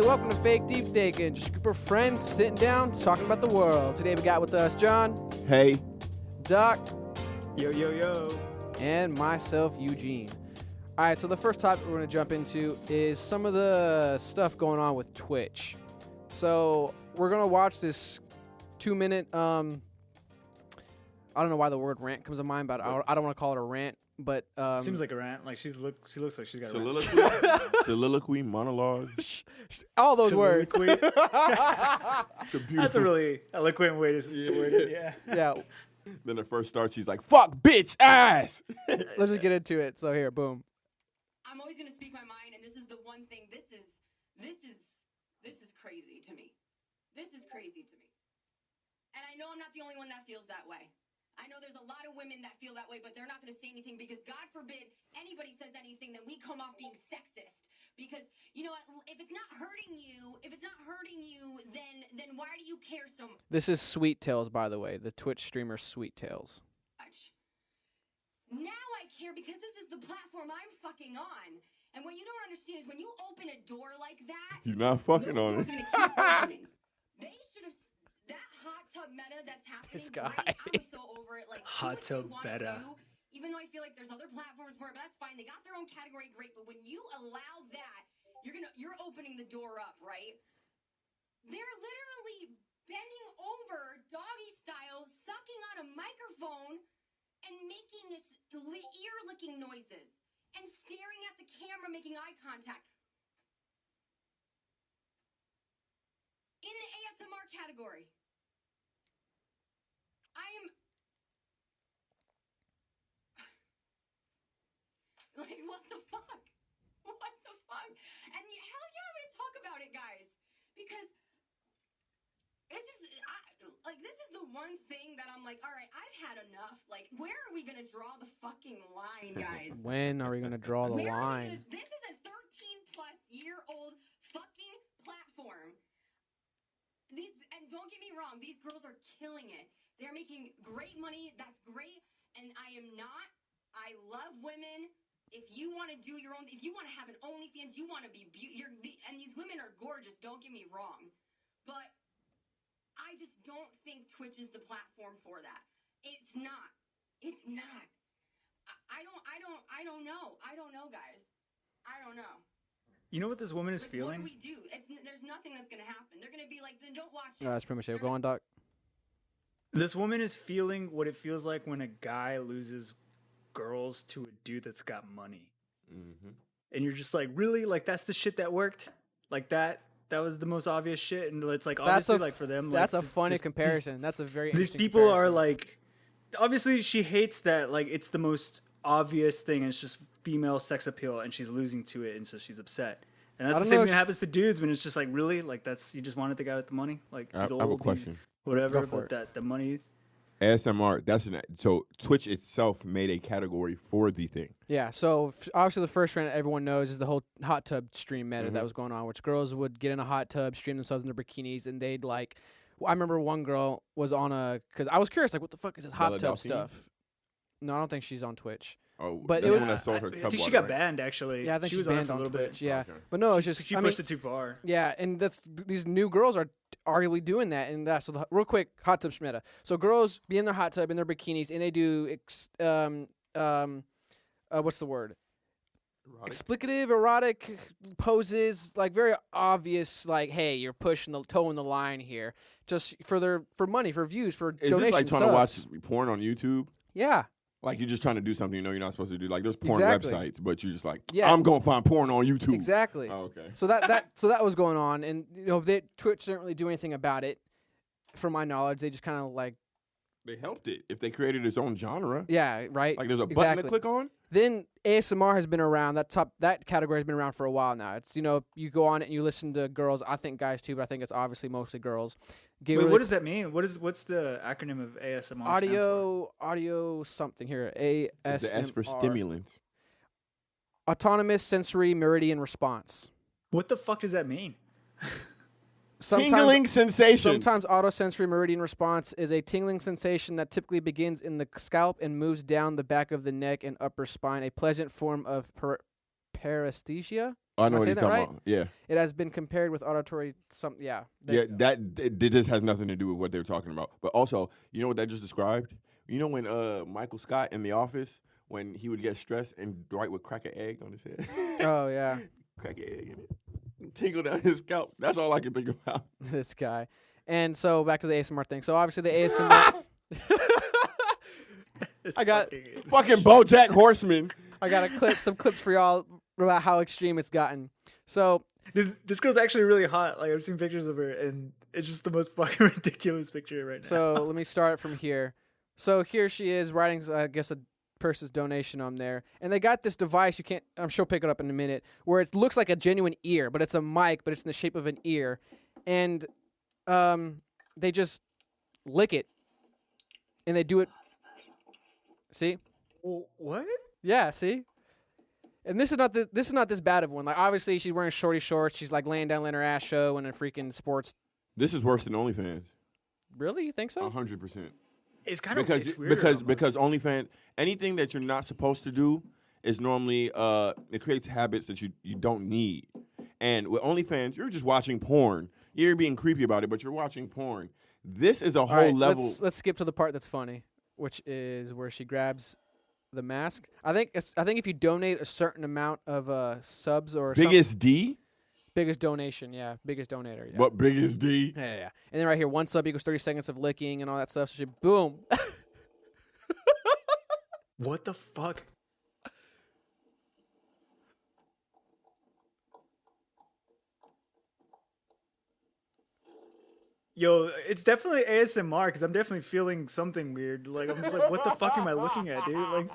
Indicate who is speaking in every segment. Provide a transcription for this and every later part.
Speaker 1: welcome to Fake Deep Thinking. Just a group of friends sitting down, talking about the world. Today we got with us John.
Speaker 2: Hey.
Speaker 1: Doc.
Speaker 3: Yo, yo, yo.
Speaker 1: And myself, Eugene. All right, so the first topic we're going to jump into is some of the stuff going on with Twitch. So we're going to watch this 2-minute, I don't know why the word rant comes to mind, but I don't want to call it a rant. But
Speaker 3: seems like a rant. Like she looks like she's got a
Speaker 2: Soliloquy, soliloquy, monologue.
Speaker 1: all those words.
Speaker 3: That's a really eloquent way to word it. Yeah.
Speaker 1: Yeah.
Speaker 2: Then it first starts, he's like, "Fuck, bitch, ass."
Speaker 1: Let's just get into it. So here, boom.
Speaker 4: I'm always gonna speak my mind, and this is the one thing. This is crazy to me. This is crazy to me. And I know I'm not the only one that feels that way. I know there's a lot of women that feel that way, but they're not going to say anything because God forbid anybody says anything, then we come off being sexist. Because, you know, if it's not hurting you, then why do you care so much?
Speaker 1: This is Sweet Tails, by the way, the Twitch streamer Sweet Tails.
Speaker 4: Now I care because this is the platform I'm fucking on. And what you don't understand is when you open a door like that,
Speaker 2: You're not fucking on it.
Speaker 4: They should have. That hot tub meta that's happening.
Speaker 1: This guy.
Speaker 4: Right? I'm so over it. Like
Speaker 3: Hot tub meta.
Speaker 4: Even though I feel like there's other platforms for it, but that's fine. They got their own category, great. But when you allow that, you're opening the door up, right? They're literally bending over, doggy style, sucking on a microphone, and making this ear-licking noises, and staring at the camera, making eye contact. In the ASMR category. I am like, what the fuck? What the fuck? And hell yeah, I'm gonna talk about it, guys, because this is the one thing that I'm like, all right, I've had enough. Like, where are we gonna draw the fucking line, guys?
Speaker 1: When are we gonna draw the line?
Speaker 4: This is a 13-plus-year-old fucking platform. And don't get me wrong, these girls are killing it. They're making great money. That's great. And I love women. If you want to do your own, if you want to have an OnlyFans, you want to be and these women are gorgeous. Don't get me wrong, but I just don't think Twitch is the platform for that. It's not. It's not. I don't know. I don't know, guys. I don't know.
Speaker 3: You know what this woman is feeling?
Speaker 4: What do we do? There's nothing that's gonna happen. They're gonna be like, then don't watch it.
Speaker 1: That's pretty much it. Go on, Doc.
Speaker 3: This woman is feeling what it feels like when a guy loses girls to a dude that's got money.
Speaker 2: Mm-hmm.
Speaker 3: And you're just like, really? Like, that's the shit that worked? Like, that was the most obvious shit? And it's like, obviously, like, for them.
Speaker 1: That's
Speaker 3: like,
Speaker 1: a funny comparison. That's a very
Speaker 3: These
Speaker 1: interesting
Speaker 3: people
Speaker 1: comparison.
Speaker 3: are like, obviously, she hates that, like, it's the most obvious thing, and it's just female sex appeal, and she's losing to it, and so she's upset. And that's the same thing that happens to dudes when it's just like, really? Like, you just wanted the guy with the money? Like, he's old,
Speaker 2: I have a question.
Speaker 3: Whatever, but the money.
Speaker 2: ASMR, so Twitch itself made a category for the thing.
Speaker 1: Yeah, so obviously the first trend everyone knows is the whole hot tub stream meta that was going on, which girls would get in a hot tub, stream themselves in their bikinis, and they'd like. I remember one girl was on because I was curious, like, what the fuck is this hot tub stuff? No, I don't think she's on Twitch.
Speaker 2: Oh,
Speaker 1: but
Speaker 2: it
Speaker 1: was.
Speaker 2: One that sold her
Speaker 3: I
Speaker 2: tub
Speaker 3: think she
Speaker 2: water,
Speaker 3: got banned, actually.
Speaker 1: Yeah, I think
Speaker 3: she
Speaker 1: she's
Speaker 3: was
Speaker 1: banned
Speaker 3: on
Speaker 1: on
Speaker 3: for a little
Speaker 1: Twitch.
Speaker 3: bit.
Speaker 1: Yeah,
Speaker 2: Okay.
Speaker 1: but no, it's just
Speaker 3: She pushed it too far.
Speaker 1: Yeah, and these new girls are arguably doing that, and that's so real quick hot tub meta. So girls be in their hot tub in their bikinis, and they do what's the word? Explicative, erotic poses, like very obvious. Like, hey, you're pushing the toe in the line here, just for money, for views, for
Speaker 2: Is
Speaker 1: donations.
Speaker 2: this like trying to watch porn on YouTube?
Speaker 1: Yeah.
Speaker 2: Like you're just trying to do something you know you're not supposed to do. Like there's porn websites, but you're just like, I'm gonna find porn on YouTube.
Speaker 1: Exactly.
Speaker 2: Oh, okay.
Speaker 1: So that was going on, and Twitch didn't really do anything about it, from my knowledge. They just kind of like.
Speaker 2: They helped it if they created its own genre.
Speaker 1: Yeah. Right.
Speaker 2: Like there's a button to click on.
Speaker 1: Then ASMR has been around. That category has been around for a while now. It's you go on it and you listen to girls. I think guys too, but I think it's obviously mostly girls.
Speaker 3: Wait, what does that mean? What's the acronym of ASMR?
Speaker 1: Audio something here. ASMR.
Speaker 2: It's the S for stimulant.
Speaker 1: Autonomous Sensory Meridian Response.
Speaker 3: What the fuck does that mean?
Speaker 2: Tingling sensation.
Speaker 1: Sometimes autosensory meridian response is a tingling sensation that typically begins in the scalp and moves down the back of the neck and upper spine, a pleasant form of paresthesia.
Speaker 2: I know what
Speaker 1: you're
Speaker 2: talking about. Yeah.
Speaker 1: It has been compared with auditory
Speaker 2: Yeah, it just has nothing to do with what they're talking about. But also, you know what that just described? You know when Michael Scott in The Office, when he would get stressed and Dwight would crack an egg on his head?
Speaker 1: Oh, yeah.
Speaker 2: Crack an egg in it. Tingle down his scalp. That's all I can think about.
Speaker 1: This guy. And so back to the ASMR thing. So obviously the ASMR... I got...
Speaker 2: Fucking BoJack Horseman.
Speaker 1: I got some clips for y'all about how extreme it's gotten. So
Speaker 3: this girl's actually really hot. Like I've seen pictures of her, and it's just the most fucking ridiculous picture right now.
Speaker 1: So let me start from here. So here she is writing, I guess, a person's donation on there, and they got this device. I'm sure pick it up in a minute, where it looks like a genuine ear, but it's a mic, but it's in the shape of an ear, and they just lick it, and they do it. See?
Speaker 3: What?
Speaker 1: Yeah. See? And this is not this bad of one. Like obviously she's wearing shorty shorts. She's like laying down, letting her ass show in a freaking sports.
Speaker 2: This is worse than OnlyFans.
Speaker 1: Really? You think so?
Speaker 2: 100%.
Speaker 3: It's kind of weird
Speaker 2: because OnlyFans, anything that you're not supposed to do is normally it creates habits that you don't need. And with OnlyFans, you're just watching porn. You're being creepy about it, but you're watching porn. This is a whole level.
Speaker 1: Let's skip to the part that's funny, which is where she grabs the mask. I think if you donate a certain amount of subs or
Speaker 2: biggest D?
Speaker 1: Biggest donation, yeah. Biggest donator, yeah.
Speaker 2: What, biggest D?
Speaker 1: Yeah. And then right here, 1 sub equals 30 seconds of licking and all that stuff. So she, boom.
Speaker 3: What the fuck? Yo, it's definitely ASMR because I'm definitely feeling something weird. Like I'm just like, what the fuck am I looking at, dude? Like.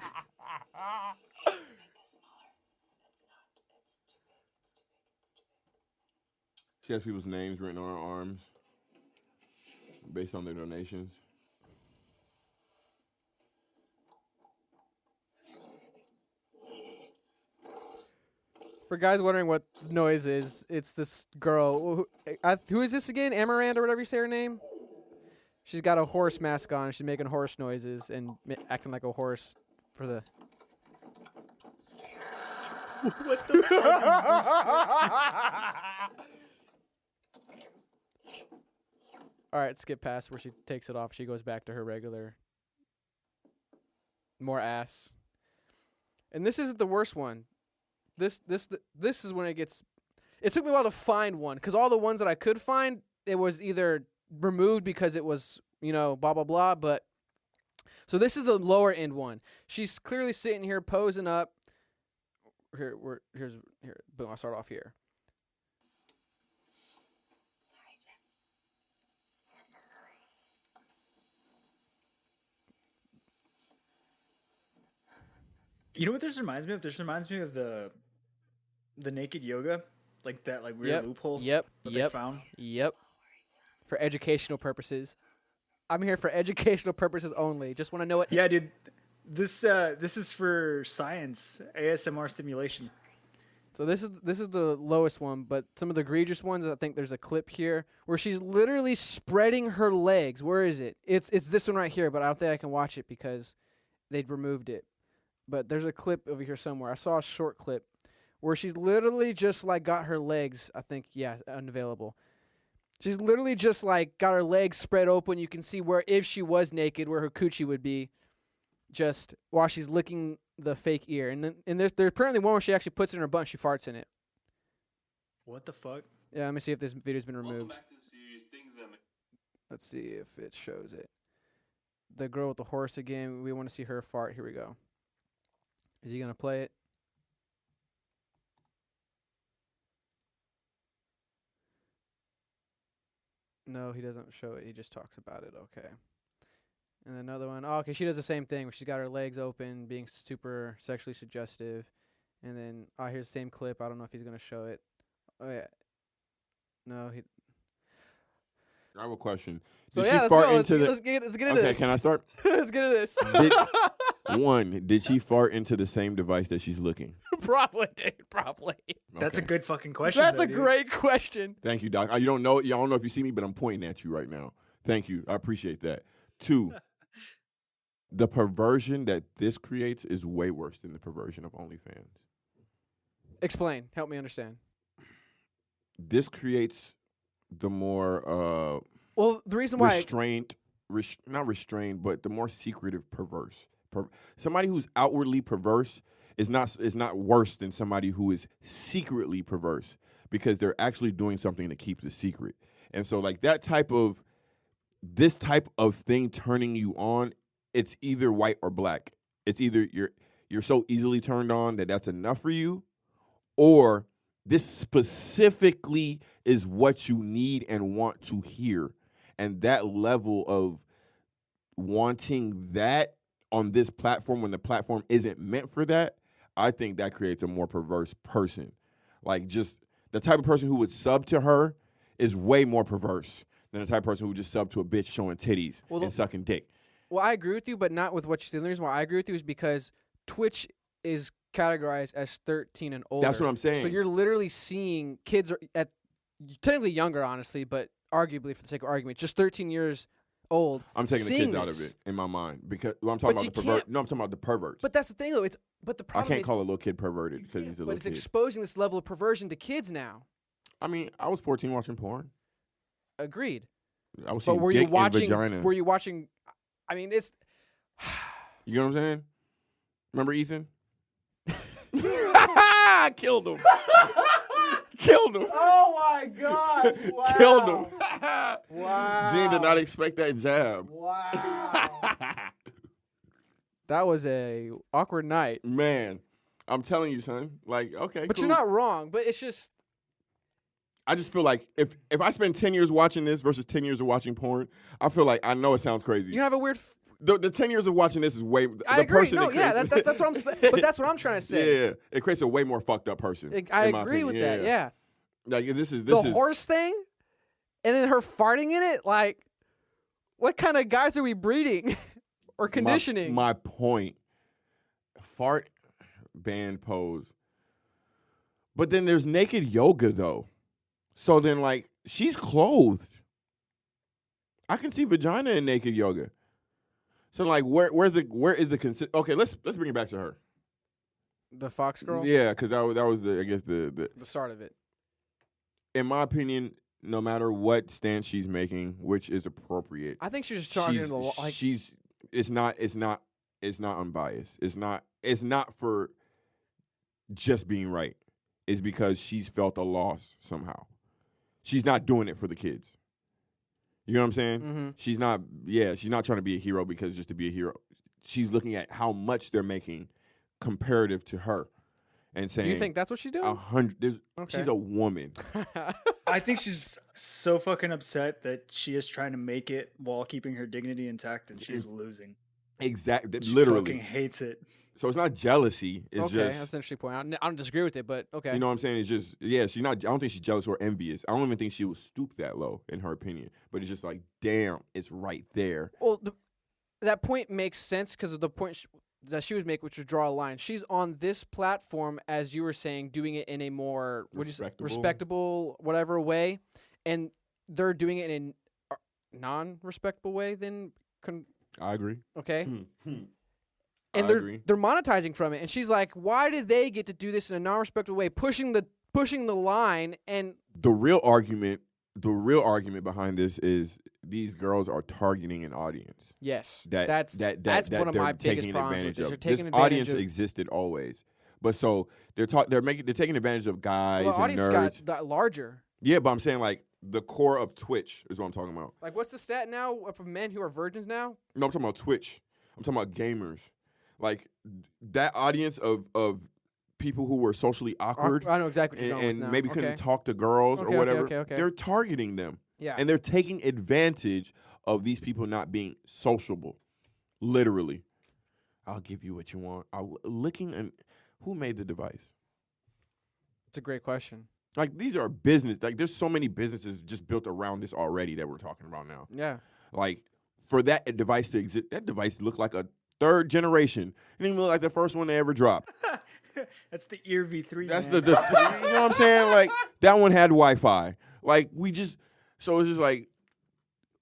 Speaker 2: She has people's names written on her arms based on their donations.
Speaker 1: For guys wondering what noise is, it's this girl. Who is this again? Amaranth or whatever you say her name? She's got a horse mask on. She's making horse noises and acting like a horse for the...
Speaker 3: What the fuck?
Speaker 1: All right, skip past where she takes it off. She goes back to her regular, more ass. And this isn't the worst one. This is when it gets. It took me a while to find one because all the ones that I could find, it was either removed because it was blah blah blah. But so this is the lower end one. She's clearly sitting here posing up. Here. Boom. I'll start off here.
Speaker 3: You know what this reminds me of? This reminds me of the naked yoga, like that weird loophole.
Speaker 1: Yep.
Speaker 3: They found.
Speaker 1: Yep. For educational purposes. I'm here for educational purposes only. Just want to know it.
Speaker 3: Yeah, dude. This is for science, ASMR stimulation.
Speaker 1: So this is the lowest one, but some of the egregious ones, I think there's a clip here where she's literally spreading her legs. Where is it? It's this one right here, but I don't think I can watch it because they'd removed it. But there's a clip over here somewhere. I saw a short clip where she's literally just like got her legs, I think, unavailable. She's literally just like got her legs spread open. You can see where, if she was naked, where her coochie would be, just while she's licking the fake ear. And there's apparently one where she actually puts it in her butt and she farts in it.
Speaker 3: What the fuck?
Speaker 1: Yeah, let me see if this video's been removed.
Speaker 5: Welcome back to the series, things that
Speaker 1: Let's see if it shows it. The girl with the horse again. We want to see her fart. Here we go. Is he going to play it? No, he doesn't show it. He just talks about it. Okay. And another one. Oh, okay, she does the same thing where she's got her legs open, being super sexually suggestive. And then, here's the same clip. I don't know if he's going to show it. Oh, yeah. No, he...
Speaker 2: I have a question.
Speaker 1: So,
Speaker 2: did
Speaker 1: yeah,
Speaker 2: she fart
Speaker 1: let's
Speaker 2: into
Speaker 1: let's get into this.
Speaker 2: Okay, can I start?
Speaker 1: Let's get into this.
Speaker 2: Did she fart into the same device that she's looking?
Speaker 1: Probably, dude. Probably.
Speaker 3: That's a good fucking question.
Speaker 1: That's
Speaker 3: though,
Speaker 1: a
Speaker 3: dude.
Speaker 1: great question.
Speaker 2: Thank you, Doc. You don't know if you see me, but I'm pointing at you right now. Thank you. I appreciate that. 2, the perversion that this creates is way worse than the perversion of OnlyFans.
Speaker 1: Explain. Help me understand.
Speaker 2: This creates the more
Speaker 1: Well, the reason why
Speaker 2: not restrained, but the more secretive perverse. Somebody who's outwardly perverse is not worse than somebody who is secretly perverse because they're actually doing something to keep the secret. And so like this type of thing turning you on, it's either white or black. It's either you're so easily turned on that that's enough for you, or this specifically is what you need and want to hear. And that level of wanting that on this platform when the platform isn't meant for that, I think that creates a more perverse person. Like just the type of person who would sub to her is way more perverse than the type of person who would just sub to a bitch showing titties and sucking dick.
Speaker 1: Well, I agree with you, but not with what you said. The reason why I agree with you is because Twitch is categorized as 13 and older.
Speaker 2: That's what I'm saying.
Speaker 1: So you're literally seeing kids are at technically younger, honestly, but arguably for the sake of argument, just 13 years old.
Speaker 2: I'm taking the kids out of it in my mind because I'm talking about the pervert. No, I'm talking about the perverts.
Speaker 1: But that's the thing, though. But the problem
Speaker 2: I can't call a little kid perverted because he's a little kid.
Speaker 1: But it's exposing this level of perversion to kids now.
Speaker 2: I mean, I was 14 watching porn.
Speaker 1: Agreed.
Speaker 2: I was seeing dick and vagina.
Speaker 1: Were you watching? I mean, it's.
Speaker 2: You know what I'm saying? Remember Ethan? Killed him. Killed him.
Speaker 1: Oh my gosh! Wow.
Speaker 2: Killed him.
Speaker 1: Wow.
Speaker 2: Gene did not expect that jab.
Speaker 1: Wow. That was a awkward night.
Speaker 2: Man, I'm telling you, son. Like, okay,
Speaker 1: but
Speaker 2: cool.
Speaker 1: You're not wrong. But it's just.
Speaker 2: I just feel like if I spend 10 years watching this versus 10 years of watching porn, I feel like I know it sounds crazy.
Speaker 1: You have a weird.
Speaker 2: The 10 years of watching this is way.
Speaker 1: I agree. No, yeah, that's what I'm saying. But that's what I'm trying to say.
Speaker 2: Yeah, it creates a way more fucked up person.
Speaker 1: I agree with that. Yeah.
Speaker 2: Like this is
Speaker 1: the horse thing, and then her farting in it. Like, what kind of guys are we breeding or conditioning?
Speaker 2: My point. Fart band pose. But then there's naked yoga though. So then like she's clothed. I can see vagina in naked yoga. So like where is the okay, let's bring it back to her.
Speaker 1: The Fox girl?
Speaker 2: Yeah, because that was the
Speaker 1: start of it.
Speaker 2: In my opinion, no matter what stance she's making, which is appropriate.
Speaker 1: I think she's just targeting the like
Speaker 2: it's not unbiased. It's not for just being right. It's because she's felt a loss somehow. She's not doing it for the kids. You know what I'm saying?
Speaker 1: Mm-hmm.
Speaker 2: She's not trying to be a hero because just to be a hero. She's looking at how much they're making comparative to her and saying,
Speaker 1: you think that's what she's doing?
Speaker 2: 100. Okay. She's a woman.
Speaker 3: I think she's so fucking upset that she is trying to make it while keeping her dignity intact, and she's losing.
Speaker 2: Exactly.
Speaker 3: She
Speaker 2: literally.
Speaker 3: fucking hates it.
Speaker 2: So it's not jealousy. It's
Speaker 1: just that's an interesting point. I don't disagree with it, but okay.
Speaker 2: You know what I'm saying? It's just she's not. I don't think she's jealous or envious. I don't even think she would stoop that low in her opinion. But it's just like, damn, it's right there.
Speaker 1: Well, that point makes sense because of the point that she was making, which was draw a line. She's on this platform, as you were saying, doing it in a more respectable whatever way, and they're doing it in a non-respectable way. Then
Speaker 2: I agree.
Speaker 1: Okay. And they're monetizing from it, and she's like, "Why did they get to do this in a non-respectful way, pushing the line?" And
Speaker 2: the real argument behind this is these girls are targeting an audience.
Speaker 1: Yes,
Speaker 2: that's
Speaker 1: one of my biggest problems.
Speaker 2: This audience existed always, but so they're taking advantage of guys and
Speaker 1: audience
Speaker 2: nerds.
Speaker 1: Got larger.
Speaker 2: Yeah, but I'm saying like the core of Twitch is what I'm talking about.
Speaker 1: Like, what's the stat now for men who are virgins now?
Speaker 2: No, I'm talking about Twitch. I'm talking about gamers. Like that audience of people who were socially awkward.
Speaker 1: I know exactly what you're going
Speaker 2: and
Speaker 1: with now.
Speaker 2: maybe couldn't talk to girls or whatever.
Speaker 1: Okay.
Speaker 2: They're targeting them.
Speaker 1: Yeah.
Speaker 2: And they're taking advantage of these people not being sociable. Literally. I'll give you what you want. Who made the device?
Speaker 1: It's a great question.
Speaker 2: Like these are business. Like there's so many businesses just built around this already that we're talking about now.
Speaker 1: Yeah.
Speaker 2: Like for that device to exist, that device looked like a third generation. It didn't even look like the first one they ever dropped.
Speaker 3: That's the Ear V3.
Speaker 2: That's the you know what I'm saying? Like that one had Wi-Fi. Like so it's just like,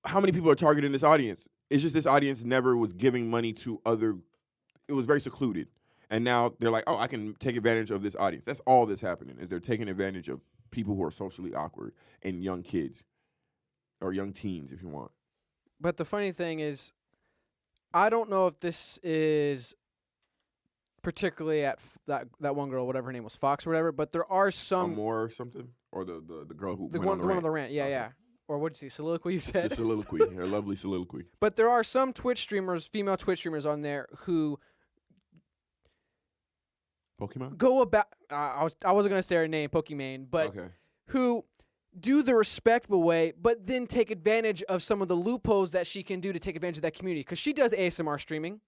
Speaker 2: how many people are targeting this audience? It's just this audience never was giving money to other. It was very secluded, And now they're like, oh, I can take advantage of this audience. That's all that's happening is they're taking advantage of people who are socially awkward and young kids or young teens, if you want.
Speaker 1: But the funny thing is, I don't know if this is particularly at that one girl, whatever her name was, Fox or whatever. But there are some
Speaker 2: more or something, or the girl who
Speaker 1: the
Speaker 2: went
Speaker 1: one on the rant. Yeah,
Speaker 2: Okay.
Speaker 1: yeah. Or what did you say? Soliloquy? You said
Speaker 2: It's a soliloquy, her lovely soliloquy.
Speaker 1: But there are some Twitch streamers, female Twitch streamers on there who
Speaker 2: Pokemon.
Speaker 1: go about. I wasn't gonna say her name, Pokimane, but
Speaker 2: Okay.
Speaker 1: who do the respectable way, but then take advantage of some of the loopholes that she can do to take advantage of that community. Because she does ASMR streaming.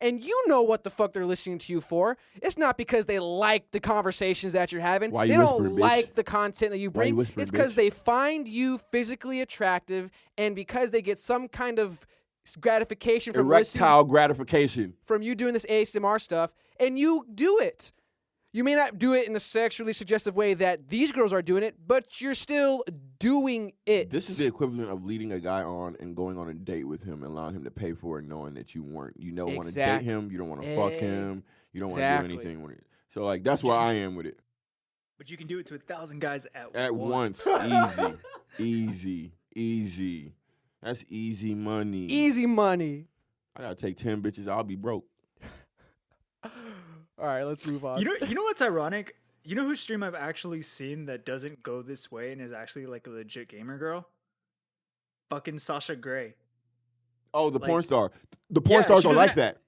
Speaker 1: And you know what the fuck they're listening to you for. It's not because they like the conversations that you're having.
Speaker 2: Why
Speaker 1: they
Speaker 2: you
Speaker 1: don't
Speaker 2: whispering, bitch?
Speaker 1: like the content that you
Speaker 2: Why you
Speaker 1: bring.
Speaker 2: whispering,
Speaker 1: It's because
Speaker 2: bitch?
Speaker 1: they find you physically attractive and because they get some kind of gratification from listening,
Speaker 2: Erectile gratification.
Speaker 1: from you doing this ASMR stuff, and you do it. You may not do it in a sexually suggestive way that these girls are doing it, but you're still doing it.
Speaker 2: This is the equivalent of leading a guy on and going on a date with him and allowing him to pay for it, knowing that you don't want to date
Speaker 1: Exactly.
Speaker 2: him, you don't want to fuck him, you don't want to
Speaker 1: Exactly.
Speaker 2: do anything with it. So like that's where I am with it.
Speaker 3: But you can do it to 1,000 guys
Speaker 2: At once, easy. That's easy money.
Speaker 1: Easy money.
Speaker 2: I gotta take 10 bitches. I'll be broke.
Speaker 1: All right, let's move on.
Speaker 3: You know what's ironic? You know whose stream I've actually seen that doesn't go this way and is actually like a legit gamer girl? Fucking Sasha Grey.
Speaker 2: Oh, the
Speaker 3: Like-
Speaker 2: porn star. The porn
Speaker 3: Yeah,
Speaker 2: stars
Speaker 3: she
Speaker 2: are like
Speaker 3: doesn't-
Speaker 2: that.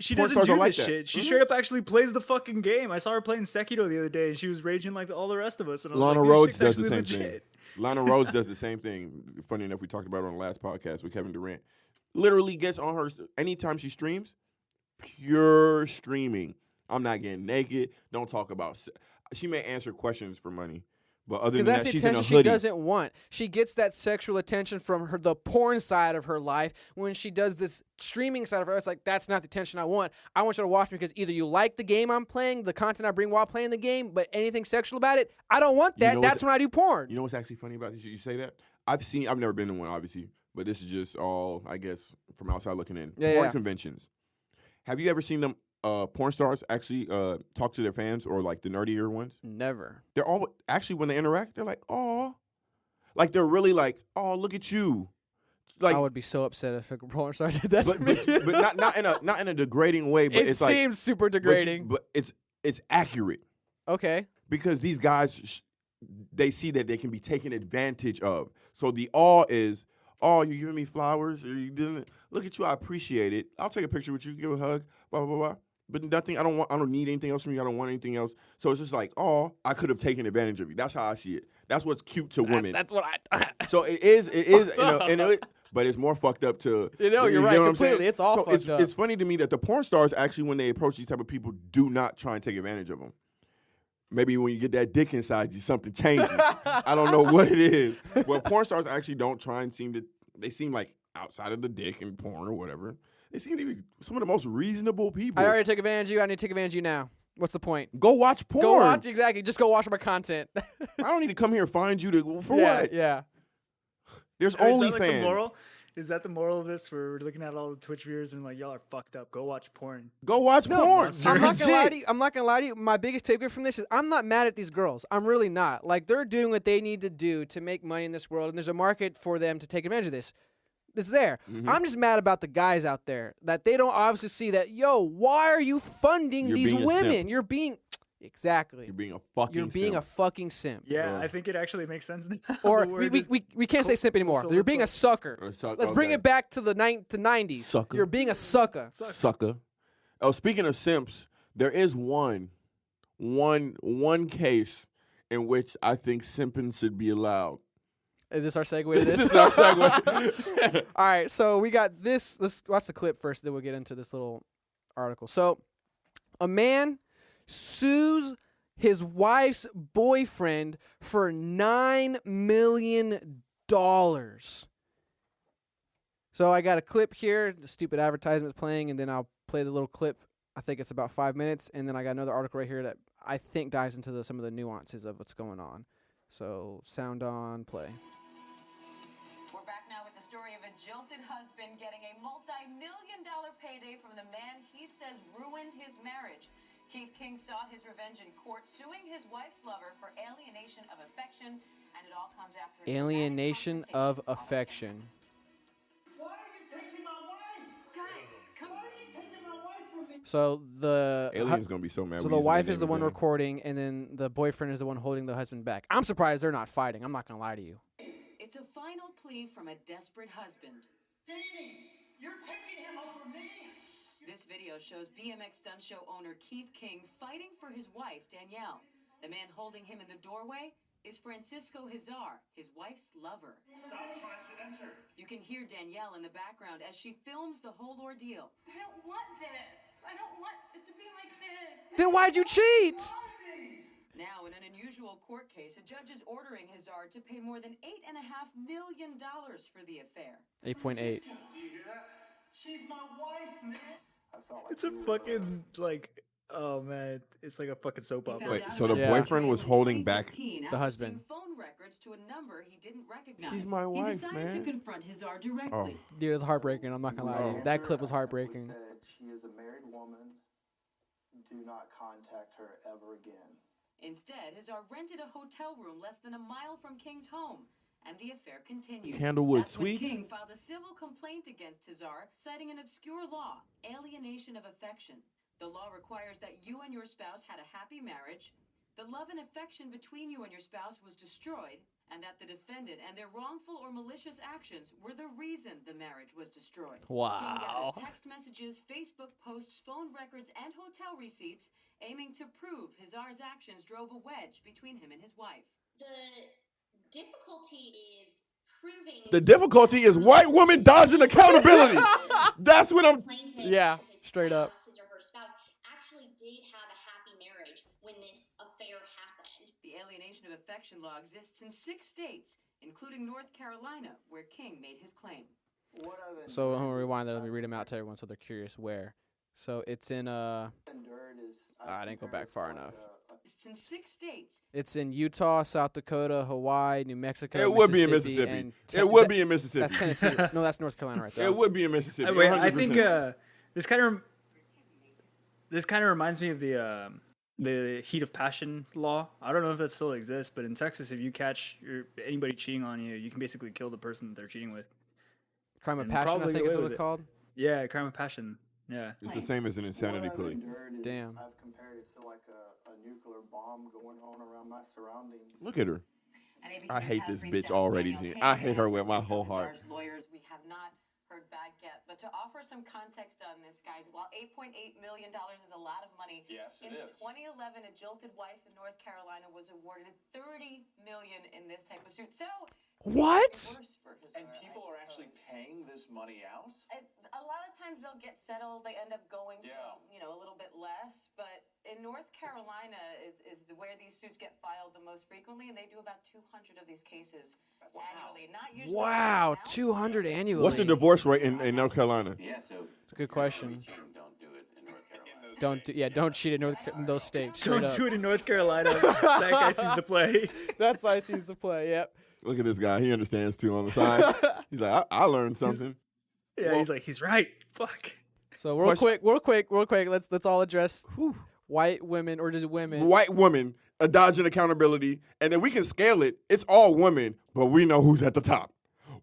Speaker 3: She
Speaker 2: Porn
Speaker 3: doesn't
Speaker 2: stars
Speaker 3: do
Speaker 2: are
Speaker 3: this
Speaker 2: like that.
Speaker 3: shit. She
Speaker 2: Mhm.
Speaker 3: straight up actually plays the fucking game. I saw her playing Sekiro the other day and she was raging like all the rest of us. And I was
Speaker 2: Lana
Speaker 3: like, this
Speaker 2: Rhodes
Speaker 3: chick's
Speaker 2: does the
Speaker 3: actually
Speaker 2: same thing.
Speaker 3: legit.
Speaker 2: Lana Rhodes does the same thing. Funny enough, we talked about it on the last podcast with Kevin Durant. Literally gets on her anytime she streams. Pure streaming. I'm not getting naked. Don't talk about. She may answer questions for money, but other
Speaker 1: Because
Speaker 2: than
Speaker 1: that's
Speaker 2: that,
Speaker 1: the
Speaker 2: she's in a
Speaker 1: attention she
Speaker 2: hoodie.
Speaker 1: doesn't want. She gets that sexual attention from the porn side of her life. When she does this streaming side of her, it's like, that's not the attention I want. I want you to watch me because either you like the game I'm playing, the content I bring while playing the game, but anything sexual about it, I don't want that.
Speaker 2: know
Speaker 1: That's
Speaker 2: what's-
Speaker 1: when I do porn.
Speaker 2: You know what's actually funny about this? You say that? I've never been to one, obviously, but this is just all, I guess, from outside looking in.
Speaker 1: Yeah,
Speaker 2: Porn
Speaker 1: yeah.
Speaker 2: conventions. Have you ever seen them? Porn stars actually talk to their fans, or like the nerdier ones.
Speaker 1: Never.
Speaker 2: They're all actually when they interact, they're like, "Oh," like they're really like, "Oh, look at you." Like,
Speaker 1: I would be so upset if a porn star did that
Speaker 2: but,
Speaker 1: to me.
Speaker 2: but not in a degrading way. But
Speaker 1: it
Speaker 2: it's like,
Speaker 1: seems super degrading.
Speaker 2: but it's accurate
Speaker 1: Okay.
Speaker 2: because these guys they see that they can be taken advantage of. So the awe is, "Oh, you're giving me flowers, or you didn't look at you. I appreciate it. I'll take a picture with you, give a hug, blah blah blah." But nothing. I don't need anything else from you. I don't want anything else. So it's just like, "Oh, I could have taken advantage of you." That's how I see it. That's what's cute to women.
Speaker 1: That's what I.
Speaker 2: So it is, but it's more fucked up to.
Speaker 1: You know, you're right,
Speaker 2: know what I'm saying?
Speaker 1: completely. It's all
Speaker 2: so
Speaker 1: fucked up.
Speaker 2: It's funny to me that the porn stars actually, when they approach these type of people, do not try and take advantage of them. Maybe when you get that dick inside you, something changes. I don't know what it is. Well, porn stars actually don't try and they seem like outside of the dick and porn or whatever. They seem to be some of the most reasonable people.
Speaker 1: I already took advantage of you. I need to take advantage of you now. What's the point?
Speaker 2: Go watch porn.
Speaker 1: Go watch, exactly. Just go watch my content.
Speaker 2: I don't need to come here and find you for
Speaker 1: yeah,
Speaker 2: what?
Speaker 1: Yeah.
Speaker 2: There's
Speaker 3: Is that
Speaker 2: OnlyFans.
Speaker 3: like the moral? Is that the moral of this? Where we're looking at all the Twitch viewers and like, y'all are fucked up. Go watch porn.
Speaker 2: Go watch porn.
Speaker 3: monster.
Speaker 1: I'm not
Speaker 2: That's
Speaker 1: gonna lie
Speaker 2: it.
Speaker 1: to you. I'm not gonna lie to you. My biggest takeaway from this is I'm not mad at these girls. I'm really not. Like, they're doing what they need to do to make money in this world, and there's a market for them to take advantage of this. It's there.
Speaker 2: Mm-hmm.
Speaker 1: I'm just mad about the guys out there that they don't obviously see that. Yo, why are you funding
Speaker 2: You're
Speaker 1: these
Speaker 2: being a
Speaker 1: women?
Speaker 2: simp.
Speaker 1: You're being exactly.
Speaker 2: You're being a fucking.
Speaker 1: You're being a
Speaker 2: simp.
Speaker 1: fucking simp.
Speaker 3: Yeah,
Speaker 2: Ugh.
Speaker 3: I think it actually makes sense now.
Speaker 1: Or
Speaker 3: The
Speaker 1: we,
Speaker 3: word
Speaker 1: we,
Speaker 3: is-
Speaker 1: we, we can't say simp anymore.
Speaker 3: fulfill
Speaker 1: You're
Speaker 3: the
Speaker 1: being a
Speaker 3: fuck.
Speaker 1: sucker. Let's bring
Speaker 2: Okay.
Speaker 1: it back to the 90s.
Speaker 2: Sucker.
Speaker 1: You're being a sucker.
Speaker 2: Sucker. Oh, speaking of simps, there is one case in which I think simping should be allowed.
Speaker 1: Is this our segue to
Speaker 2: This
Speaker 1: this?
Speaker 2: is our segue.
Speaker 1: All right, so we got this. Let's watch the clip first, then we'll get into this little article. So, a man sues his wife's boyfriend for $9 million. So I got a clip here. The stupid advertisement's playing, and then I'll play the little clip. I think it's about 5 minutes, and then I got another article right here that I think dives into some of the nuances of what's going on. So, sound on, play.
Speaker 5: We're back now with the story of a jilted husband getting a multi-million-dollar payday from the man he says ruined his marriage. Keith King sought his revenge in court, suing his wife's lover for alienation of affection, and it all comes after an
Speaker 1: Alienation of affection.
Speaker 6: Why are you taking my wife?
Speaker 5: Guys, come on.
Speaker 6: Why are you taking my wife from me?
Speaker 1: So the
Speaker 2: Alien's gonna be so mad.
Speaker 1: So
Speaker 2: we
Speaker 1: the
Speaker 2: using
Speaker 1: wife
Speaker 2: that
Speaker 1: is the
Speaker 2: name
Speaker 1: one
Speaker 2: again.
Speaker 1: recording, and then the boyfriend is the one holding the husband back. I'm surprised they're not fighting. I'm not gonna lie to you.
Speaker 5: It's a final plea from a desperate husband.
Speaker 6: Dating. You're taking him over me.
Speaker 5: This video shows BMX stunt show owner Keith King fighting for his wife, Danielle. The man holding him in the doorway is Francisco Hizar, his wife's lover.
Speaker 6: Stop trying to enter.
Speaker 5: You can hear Danielle in the background as she films the whole ordeal.
Speaker 4: I don't want this. I don't want it to be like this.
Speaker 1: Then why'd you cheat?
Speaker 5: Now, in an unusual court case, a judge is ordering Hizar to pay more than $8.5 million for the affair.
Speaker 1: 8.8.
Speaker 6: Do you hear that? She's my wife, man. I felt like
Speaker 3: It's a fucking like, oh man, it's like a fucking soap opera.
Speaker 2: Wait, so the
Speaker 1: Yeah.
Speaker 2: boyfriend was holding back.
Speaker 1: The husband.
Speaker 5: Phone records to a number he didn't recognize.
Speaker 2: She's my
Speaker 5: He
Speaker 2: wife,
Speaker 5: decided
Speaker 2: man.
Speaker 5: to confront Hizar directly.
Speaker 2: Oh.
Speaker 1: Dude, it's heartbreaking. I'm not gonna lie to you. That clip was heartbreaking.
Speaker 7: Said she is a married woman. Do not contact her ever again.
Speaker 5: Instead, Hizar rented a hotel room less than a mile from King's home, and the affair continued.
Speaker 2: Candlewood
Speaker 5: That's when
Speaker 2: Suites?
Speaker 5: King filed a civil complaint against Hizar, citing an obscure law, alienation of affection. The law requires that you and your spouse had a happy marriage, the love and affection between you and your spouse was destroyed, and that the defendant and their wrongful or malicious actions were the reason the marriage was destroyed.
Speaker 1: Wow.
Speaker 5: King gathered text messages, Facebook posts, phone records, and hotel receipts, aiming to prove Hizar's actions drove a wedge between him and his wife.
Speaker 8: The difficulty is proving.
Speaker 2: The difficulty is white woman dodging accountability. That's what I'm.
Speaker 8: plaintiff
Speaker 1: Yeah,
Speaker 8: or his
Speaker 1: straight up.
Speaker 8: spouse, his or her spouse actually did have a happy marriage when this affair happened.
Speaker 5: The alienation of affection law exists in 6 states, including North Carolina, where King made his claim.
Speaker 7: What other
Speaker 1: So I'm gonna rewind that. Let me read them out to everyone so they're curious where. So it's in
Speaker 7: endured is
Speaker 1: I didn't go back far enough.
Speaker 5: It's in 6 states.
Speaker 1: It's in Utah, South Dakota, Hawaii, New Mexico.
Speaker 2: It would be in
Speaker 1: Mississippi.
Speaker 2: Mississippi.
Speaker 1: and
Speaker 2: It would be in Mississippi.
Speaker 1: That's Tennessee. No, that's North Carolina right there.
Speaker 2: It would be in Mississippi.
Speaker 3: Wait, I
Speaker 2: 100%.
Speaker 3: think this kind of reminds me of the heat of passion law. I don't know if that still exists, but in Texas, if you catch anybody cheating on you, you can basically kill the person that they're cheating with.
Speaker 1: Crime of
Speaker 3: and
Speaker 1: passion, I
Speaker 3: probably
Speaker 1: think
Speaker 3: get
Speaker 1: is
Speaker 3: away
Speaker 1: what
Speaker 3: with
Speaker 1: it's
Speaker 3: it.
Speaker 1: called.
Speaker 3: Yeah, crime of passion. Yeah.
Speaker 2: It's the same as an insanity
Speaker 7: What I've
Speaker 2: plea.
Speaker 7: endured is
Speaker 1: Damn.
Speaker 7: I've compared it to like a nuclear bomb going on around my surroundings.
Speaker 2: Look at her.
Speaker 5: And ABC
Speaker 2: I hate
Speaker 5: has
Speaker 2: this
Speaker 5: reached
Speaker 2: bitch
Speaker 5: out to
Speaker 2: already,
Speaker 5: Daniel
Speaker 2: Gene.
Speaker 5: King
Speaker 2: I hate her with my
Speaker 5: and
Speaker 2: whole heart.
Speaker 5: Hizar's lawyers, we have not heard back yet. But to offer some context on this, guys, while $8.8 million is a lot of money,
Speaker 6: Yes, it
Speaker 5: in
Speaker 6: is.
Speaker 5: 2011, a jilted wife in North Carolina was awarded $30 million in this type of suit. So
Speaker 1: What?
Speaker 5: worse for Hizar,
Speaker 9: And people
Speaker 5: I
Speaker 9: are actually
Speaker 5: suppose.
Speaker 9: paying this money out?
Speaker 5: A lot of times they'll get settled. They end up going
Speaker 9: Yeah.
Speaker 5: for, a little bit less. But in North Carolina is where these suits get filed the most frequently, and they do about 200 of these cases annually. Not usually.
Speaker 1: Wow,
Speaker 5: now.
Speaker 1: 200 annually.
Speaker 2: What's the divorce rate in North Carolina?
Speaker 9: Yeah, so
Speaker 1: It's a good question.
Speaker 9: don't do it in North Carolina.
Speaker 1: Don't cheat in in those states. Straight
Speaker 3: Don't
Speaker 1: up.
Speaker 3: do it in North Carolina. That guy sees the play.
Speaker 1: That's how I sees the play. Yep.
Speaker 2: Look at this guy. He understands too on the side. He's like, I learned something.
Speaker 3: Yeah, he's like, he's right. Fuck.
Speaker 1: So real quick. Let's all address white women or just women.
Speaker 2: White woman dodging accountability, and then we can scale it. It's all women, but we know who's at the top.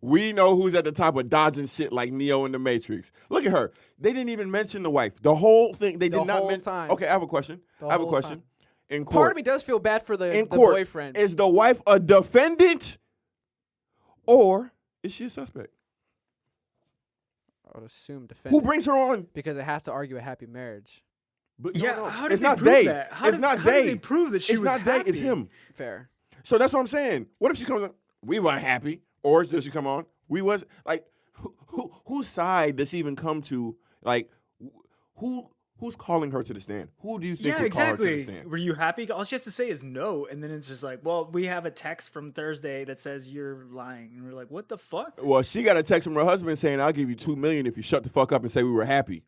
Speaker 2: We know who's at the top of dodging shit like Neo in the Matrix. Look at her. They didn't even mention the wife. The whole thing. They
Speaker 1: The
Speaker 2: did not
Speaker 1: whole
Speaker 2: mention.
Speaker 1: time.
Speaker 2: Okay, I have a question.
Speaker 1: The
Speaker 2: I have a
Speaker 1: whole
Speaker 2: question.
Speaker 1: time.
Speaker 2: In
Speaker 1: Part of
Speaker 2: court,
Speaker 1: me does feel bad for the
Speaker 2: court,
Speaker 1: boyfriend.
Speaker 2: is the wife a defendant or is she a suspect?
Speaker 1: I would assume
Speaker 2: Who
Speaker 1: defendant.
Speaker 2: brings her on?
Speaker 1: Because it has to argue a happy marriage.
Speaker 2: But
Speaker 3: Yeah,
Speaker 2: no,
Speaker 3: how did
Speaker 2: it's
Speaker 3: they
Speaker 2: not
Speaker 3: prove
Speaker 2: they.
Speaker 3: that? How
Speaker 2: It's
Speaker 3: did-
Speaker 2: not
Speaker 3: how did
Speaker 2: they.
Speaker 3: they prove that she
Speaker 2: it's
Speaker 3: was
Speaker 2: not they. It's
Speaker 3: happy?
Speaker 2: him.
Speaker 1: Fair.
Speaker 2: So that's what I'm saying. What if she comes on? We weren't happy, or does she come on? We was like, whose side does she even come to? Like, who's calling her to the stand? Who do you think
Speaker 3: Yeah,
Speaker 2: would call her to the
Speaker 3: exactly.
Speaker 2: stand?
Speaker 3: Were you happy? All she has to say is no, and then it's just like, well, we have a text from Thursday that says you're lying, and we're like, what the fuck?
Speaker 2: Well, she got a text from her husband saying, "I'll give you $2 million if you shut the fuck up and say we were happy."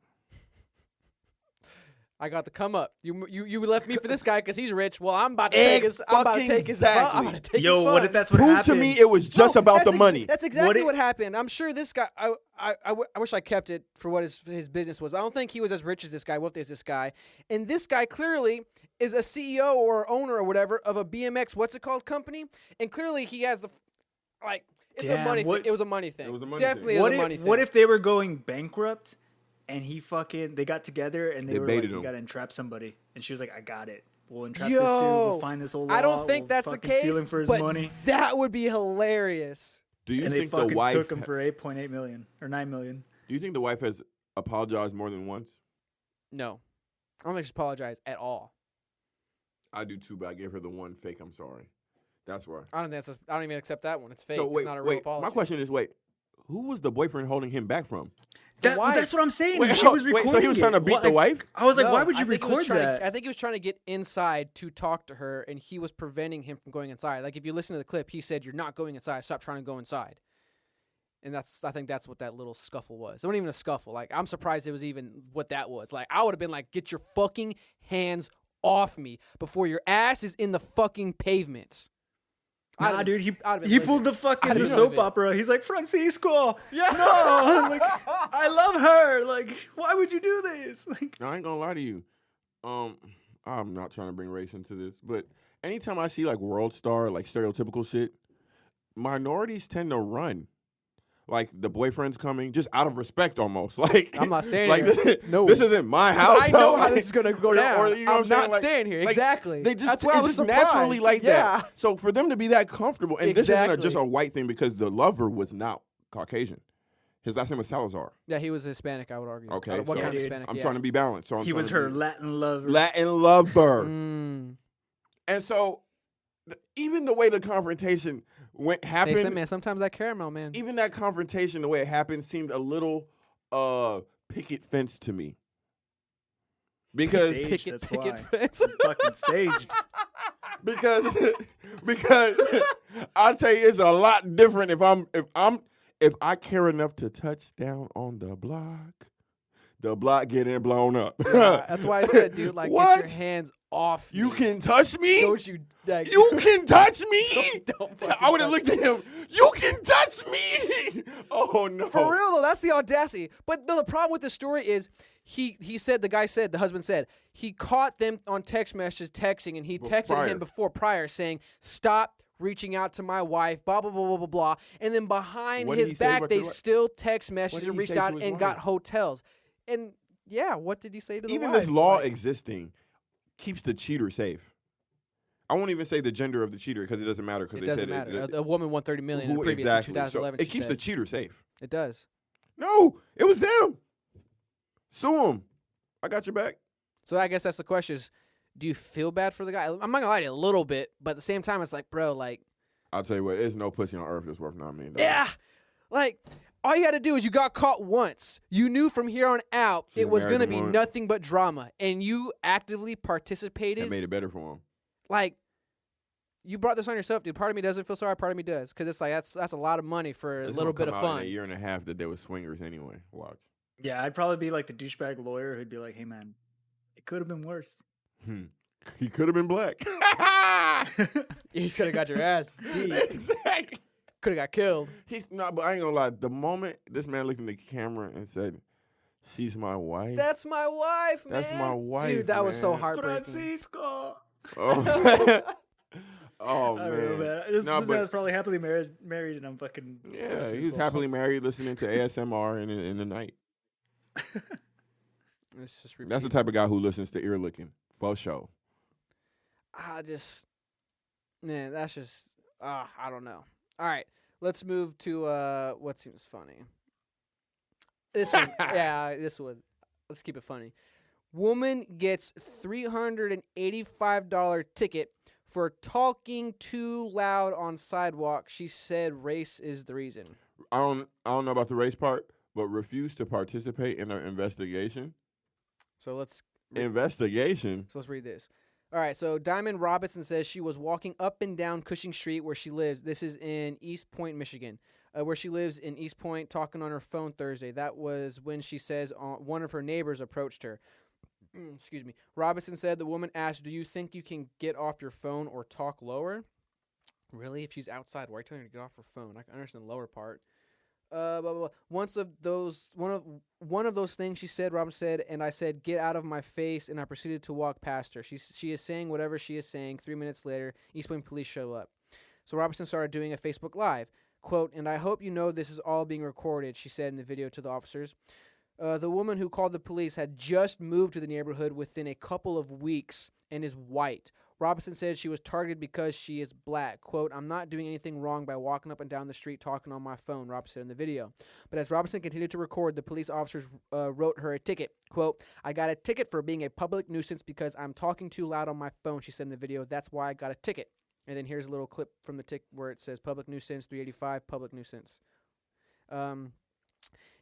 Speaker 1: I got the come up. You left me for this guy because he's rich. Well, I'm about to take his. I'm about to take his. I'm about to take his
Speaker 3: Yo,
Speaker 1: funds.
Speaker 3: what if that's what
Speaker 2: Prove
Speaker 3: happened?
Speaker 2: to me it was just about the money.
Speaker 1: That's exactly what happened. I'm sure this guy. I wish I kept it for what his business was. But I don't think he was as rich as this guy. Wealthy as this guy. And this guy clearly is a CEO or owner or whatever of a BMX. What's it called? Company. And clearly he has the like. It's a money thing. It was a money thing.
Speaker 2: It was a money
Speaker 1: Definitely
Speaker 2: thing.
Speaker 1: was a money thing.
Speaker 3: What if they were going bankrupt? And they got together and they were like,
Speaker 2: baited him.
Speaker 3: you gotta entrap somebody. And she was like, I got it. We'll entrap this dude. We'll find this old law.
Speaker 1: I don't think
Speaker 3: we'll
Speaker 1: that's the
Speaker 3: fucking
Speaker 1: case,
Speaker 3: steal him for his
Speaker 1: but
Speaker 3: money.
Speaker 1: that would be hilarious.
Speaker 2: Do you
Speaker 3: And they
Speaker 2: think the
Speaker 3: fucking
Speaker 2: wife
Speaker 3: took him for 8.8 million or 9 million.
Speaker 2: Do you think the wife has apologized more than once?
Speaker 1: No. I don't think she's apologized at all.
Speaker 2: I do too, but I gave her the one fake I'm sorry. That's why.
Speaker 1: I don't even accept that one. It's fake.
Speaker 2: So wait,
Speaker 1: it's not a real
Speaker 2: wait.
Speaker 1: apology.
Speaker 2: My question is, who was the boyfriend holding him back from?
Speaker 3: That's what I'm saying.
Speaker 2: Wait,
Speaker 3: She was recording
Speaker 2: so he was trying to beat the wife?
Speaker 3: I was like,
Speaker 1: No,
Speaker 3: why would you
Speaker 1: I think he was
Speaker 3: record
Speaker 1: trying
Speaker 3: that?
Speaker 1: I think he was trying to get inside to talk to her, and he was preventing him from going inside. Like, if you listen to the clip, he said, "You're not going inside. Stop trying to go inside." And I think that's what that little scuffle was. It wasn't even a scuffle. Like, I'm surprised it was even what that was. Like, I would have been like, "Get your fucking hands off me before your ass is in the fucking pavement."
Speaker 3: Nah, dude, he pulled the fucking soap opera. He's like, Francisco.
Speaker 1: Yeah.
Speaker 3: No, like, I love her. Like, why would you do this? Like,
Speaker 2: I ain't gonna lie to you. I'm not trying to bring race into this, but anytime I see like world star, like stereotypical shit, minorities tend to run. Like the boyfriend's coming, just out of respect, almost. Like
Speaker 1: I'm not staying
Speaker 2: like,
Speaker 1: here. No,
Speaker 2: this isn't my house.
Speaker 1: I know
Speaker 2: so,
Speaker 1: how
Speaker 2: like,
Speaker 1: this is gonna go down.
Speaker 2: Or, you know what
Speaker 1: I'm
Speaker 2: I'm saying?
Speaker 1: not
Speaker 2: Like-
Speaker 1: staying here.
Speaker 2: like,
Speaker 1: Exactly.
Speaker 2: They just
Speaker 1: That's why I was
Speaker 2: it's just
Speaker 1: surprised.
Speaker 2: naturally like
Speaker 1: Yeah.
Speaker 2: that. So for them to be that comfortable, and this isn't
Speaker 1: Exactly.
Speaker 2: just a white thing because the lover was not Caucasian. His last name was Salazar.
Speaker 1: Yeah, he was Hispanic, I would argue.
Speaker 2: Okay,
Speaker 1: What
Speaker 2: so
Speaker 1: kind of Hispanic?
Speaker 2: I'm trying to be balanced. So I'm
Speaker 3: he
Speaker 2: trying
Speaker 3: was
Speaker 2: to
Speaker 3: her
Speaker 2: be-
Speaker 3: Latin lover.
Speaker 2: Latin lover.
Speaker 1: Mm.
Speaker 2: And so, even the way the confrontation happened,
Speaker 1: Hey, man, sometimes that caramel, man.
Speaker 2: even that confrontation, the way it happened, seemed a little picket fence to me. Because
Speaker 3: Staged, that's
Speaker 1: picket
Speaker 3: why.
Speaker 1: fence.
Speaker 3: It's fucking staged.
Speaker 2: because I'll tell you, it's a lot different if I care enough to touch down on the block getting blown up.
Speaker 1: Yeah, that's why I said, dude, like,
Speaker 2: What?
Speaker 1: get your hands off
Speaker 2: You
Speaker 1: me.
Speaker 2: can touch me?
Speaker 1: Don't you? Like,
Speaker 2: You can touch me?
Speaker 1: don't fucking
Speaker 2: I would have
Speaker 1: touch
Speaker 2: looked at him. You can touch me? Oh, no.
Speaker 1: For real though, that's the audacity. But no, the problem with this story is the husband said he caught them on text messages texting, and he texted him prior saying, "Stop reaching out to my wife, blah blah blah blah blah blah." And then behind
Speaker 2: What did he
Speaker 1: his
Speaker 2: say
Speaker 1: back,
Speaker 2: about
Speaker 1: they
Speaker 2: your wife?
Speaker 1: still text
Speaker 2: What
Speaker 1: messaged
Speaker 2: did
Speaker 1: and
Speaker 2: he
Speaker 1: reached
Speaker 2: say to
Speaker 1: out
Speaker 2: his
Speaker 1: and
Speaker 2: wife?
Speaker 1: got hotels. And yeah, what did he say to the
Speaker 2: Even
Speaker 1: wife?
Speaker 2: this law
Speaker 1: Like,
Speaker 2: existing keeps the cheater safe. I won't even say the gender of the cheater because it doesn't matter. Because
Speaker 1: it
Speaker 2: they
Speaker 1: doesn't
Speaker 2: said
Speaker 1: matter. A woman won $30 million in the previous in 2011.
Speaker 2: So it
Speaker 1: she
Speaker 2: keeps
Speaker 1: said.
Speaker 2: the cheater safe.
Speaker 1: It does.
Speaker 2: No, it was them. Sue him. I got your back.
Speaker 1: So I guess that's the question: is, do you feel bad for the guy? I'm not gonna lie to you, a little bit, but at the same time, it's like, bro, like,
Speaker 2: I'll tell you what. There's no pussy on earth that's worth $9 million.
Speaker 1: yeah, like. All you had to do is you got caught once. You knew from here on out it was going to be nothing but drama, and you actively participated.
Speaker 2: That made it better for him.
Speaker 1: Like, you brought this on yourself, dude. Part of me doesn't feel sorry. Part of me does, because it's like that's a lot of money for a little bit of fun.
Speaker 2: In a year and a half that they were swingers anyway. Watch.
Speaker 3: Yeah, I'd probably be like the douchebag lawyer who'd be like, "Hey, man, it could have been worse."
Speaker 2: He could have been black.
Speaker 1: You could have got your ass beat.
Speaker 2: Exactly.
Speaker 1: Could have got killed.
Speaker 2: He's not, but I ain't gonna lie. The moment this man looked in the camera and said, "She's my wife,"
Speaker 1: That's my wife, man.
Speaker 2: That's my wife,
Speaker 1: dude. That was so
Speaker 2: man.
Speaker 1: heartbreaking.
Speaker 3: Francisco.
Speaker 2: oh, oh
Speaker 3: I don't know,
Speaker 2: man.
Speaker 3: man. This
Speaker 2: No,
Speaker 3: man
Speaker 2: but-
Speaker 3: is probably happily married, and I'm fucking.
Speaker 2: Yeah,
Speaker 3: busting
Speaker 2: he was
Speaker 3: his
Speaker 2: happily
Speaker 3: balls.
Speaker 2: married, listening to ASMR in the night.
Speaker 1: Let's just
Speaker 2: That's the type of guy who listens to ear licking for sure.
Speaker 1: Man, that's just, I don't know. All right, let's move to what seems funny. This one, this one. Let's keep it funny. Woman gets $385 ticket for talking too loud on sidewalk. She said race is the reason.
Speaker 2: I don't know about the race part, but refused to participate in an investigation.
Speaker 1: So let's
Speaker 2: Investigation.
Speaker 1: So let's read this. All right, so Diamond Robinson says she was walking up and down Cushing Street where she lives. This is in East Point, Michigan, where she lives in East Point, talking on her phone Thursday. That was when she says one of her neighbors approached her. Excuse me. Robinson said the woman asked, "Do you think you can get off your phone or talk lower?" Really? If she's outside, why are you telling her to get off her phone? I can understand the lower part. Blah, blah, blah. One of those things she said, Robinson said, and I said, "Get out of my face," and I proceeded to walk past her. She is saying whatever she is saying. 3 minutes later, East Point police show up. So Robinson started doing a Facebook Live. Quote, "And I hope you know this is all being recorded," she said in the video to the officers. The woman who called the police had just moved to the neighborhood within a couple of weeks and is white. Robinson said she was targeted because she is black. Quote, "I'm not doing anything wrong by walking up and down the street talking on my phone," Robinson said in the video. But as Robinson continued to record, the police officers wrote her a ticket. Quote, "I got a ticket for being a public nuisance because I'm talking too loud on my phone," she said in the video. "That's why I got a ticket." And then here's a little clip from the ticket where it says public nuisance, 385, public nuisance. And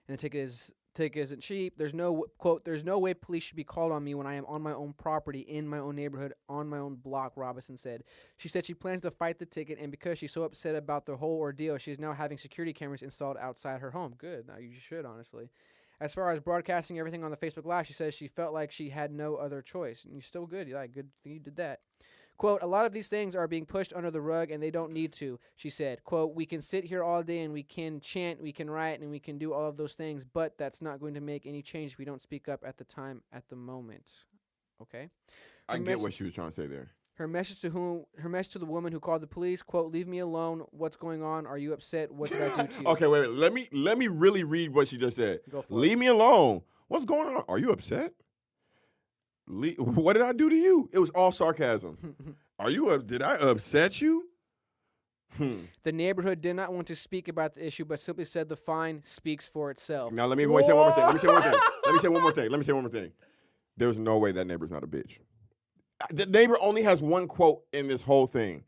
Speaker 1: the ticket isn't cheap. There's no, quote, "There's no way police should be called on me when I am on my own property, in my own neighborhood, on my own block," Robinson said. She said she plans to fight the ticket, and because she's so upset about the whole ordeal, she is now having security cameras installed outside her home. Good. Now you should, honestly. As far as broadcasting everything on the Facebook Live, she says she felt like she had no other choice. And you're still good. You're like, good thing you did that. Quote, "A lot of these things are being pushed under the rug, and they don't need to," she said. Quote, "We can sit here all day, and we can chant, we can riot, and we can do all of those things, but that's not going to make any change if we don't speak up at the moment." Okay?
Speaker 2: I get what she was trying to say there.
Speaker 1: Her message to the woman who called the police, quote, "Leave me alone. What's going on? Are you upset? What did I do to you?"
Speaker 2: Okay, wait. Let me really read what she just said.
Speaker 1: Go for
Speaker 2: Leave me alone. What's going on? Are you upset? What did I do to you? It was all sarcasm. Did I upset you?
Speaker 1: The neighborhood did not want to speak about the issue, but simply said the fine speaks for itself.
Speaker 2: Now let me say one more thing. Let me say one more thing. There's no way that neighbor's not a bitch. The neighbor only has one quote in this whole thing.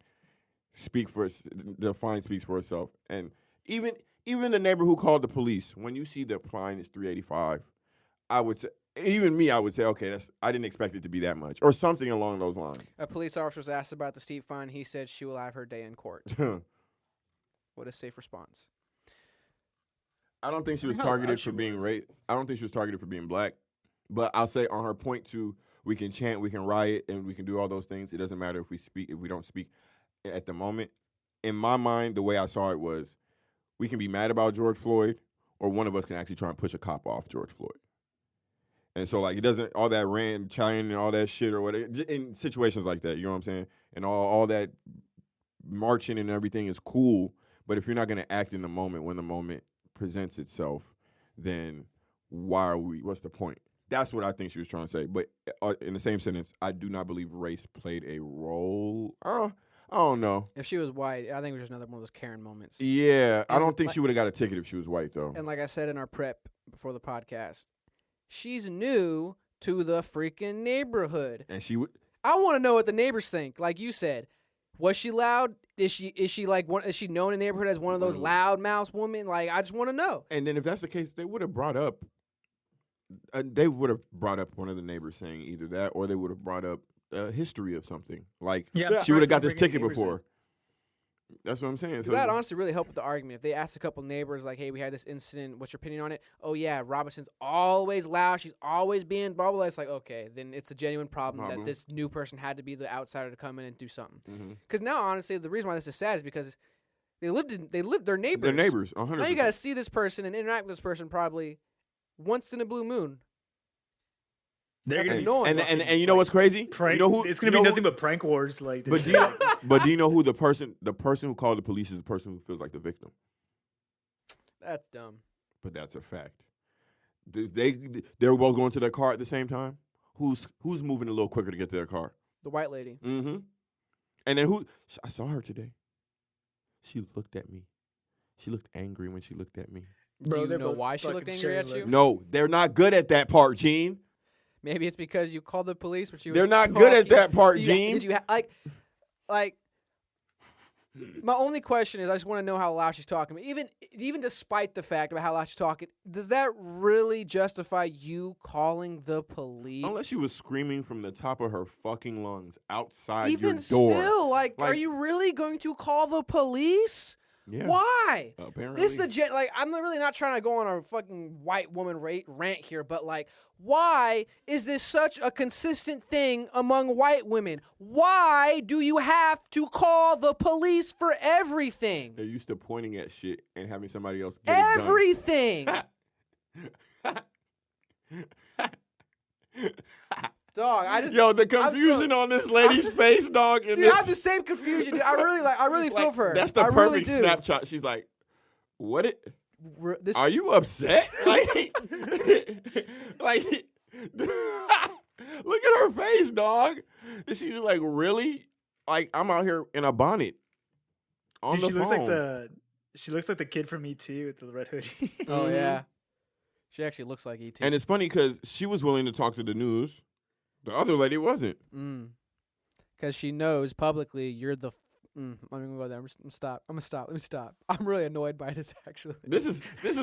Speaker 2: The fine speaks for itself. And even the neighbor who called the police, when you see the fine is $385, I would say, even me, I would say, okay, I didn't expect it to be that much, or something along those lines.
Speaker 1: A police officer was asked about the steep fine. He said she will have her day in court. What a safe response.
Speaker 2: I don't think she was targeted for being raped. I don't think she was targeted for being black. But I'll say on her point to, we can chant, we can riot, and we can do all those things. It doesn't matter if we don't speak at the moment. In my mind, the way I saw it was, we can be mad about George Floyd, or one of us can actually try and push a cop off George Floyd. And so, like, it doesn't, all that rant, chant, and all that shit or whatever, in situations like that, you know what I'm saying? And all that marching and everything is cool, but if you're not going to act in the moment when the moment presents itself, then what's the point? That's what I think she was trying to say. But in the same sentence, I do not believe race played a role. I don't know.
Speaker 1: If she was white, I think it was just another one of those Karen moments.
Speaker 2: Yeah, I don't think she would have got a ticket if she was white, though.
Speaker 1: And like I said in our prep before the podcast, she's new to the freaking neighborhood.
Speaker 2: And she would.
Speaker 1: I want to know what the neighbors think. Like you said, was she loud? Is she known in the neighborhood as one of those loud mouth women? Like, I just want to know.
Speaker 2: And then if that's the case, they would have brought up one of the neighbors saying either that, or they would have brought up a history of something. Like, she would have got this ticket before. That's what I'm saying. So
Speaker 1: that honestly really helped with the argument. If they asked a couple neighbors, like, "Hey, we had this incident. What's your opinion on it?" "Oh, yeah, Robinson's always loud. She's always being blah, blah, blah." It's like, okay, then it's a genuine problem that this new person had to be the outsider to come in and do something. Because now, honestly, the reason why this is sad is because they're neighbors.
Speaker 2: They're neighbors, 100%.
Speaker 1: Now you got to see this person and interact with this person probably once in a blue moon.
Speaker 2: And you know what's crazy?
Speaker 3: Prank, it's gonna be nothing but prank wars. Like,
Speaker 2: but do you know who the person who called the police is? The person who feels like the victim.
Speaker 1: That's dumb.
Speaker 2: But that's a fact. They were both going to their car at the same time. Who's moving a little quicker to get to their car?
Speaker 1: The white lady.
Speaker 2: Mm-hmm. And then I saw her today. She looked at me. She looked angry when she looked at me.
Speaker 1: Bro, do you know why she looked angry at you?
Speaker 2: No, they're not good at that part, Gene.
Speaker 1: Maybe it's because you called the police, but
Speaker 2: they're not good at that part, Gene.
Speaker 1: Did you like? My only question is, I just want to know how loud she's talking. Even despite the fact about how loud she's talking, does that really justify you calling the police?
Speaker 2: Unless she was screaming from the top of her fucking lungs outside
Speaker 1: your door. Even still, like, are you really going to call the police?
Speaker 2: Yeah.
Speaker 1: Why?
Speaker 2: Apparently.
Speaker 1: This is like, I'm really not trying to go on a fucking white woman rant here, but like, why is this such a consistent thing among white women? Why do you have to call the police for everything?
Speaker 2: They're used to pointing at shit and having somebody else get
Speaker 1: Everything. Dog,
Speaker 2: the confusion on this lady's face, dog.
Speaker 1: Dude, I have the same confusion. Dude. I really feel for her.
Speaker 2: That's the
Speaker 1: I
Speaker 2: perfect
Speaker 1: really do.
Speaker 2: Snapchat. She's like, "What?
Speaker 1: This,
Speaker 2: Are you upset?" like, look at her face, dog. And she's like, "Really? Like, I'm out here in a bonnet on the phone."
Speaker 3: She looks like the kid from E.T. with the red hoodie.
Speaker 1: Oh yeah, she actually looks like E.T.
Speaker 2: And it's funny because she was willing to talk to the news. The other lady wasn't.
Speaker 1: Because she knows publicly you're the. I'm gonna go there. I'm gonna stop. Let me stop. I'm really annoyed by this actually.
Speaker 2: This is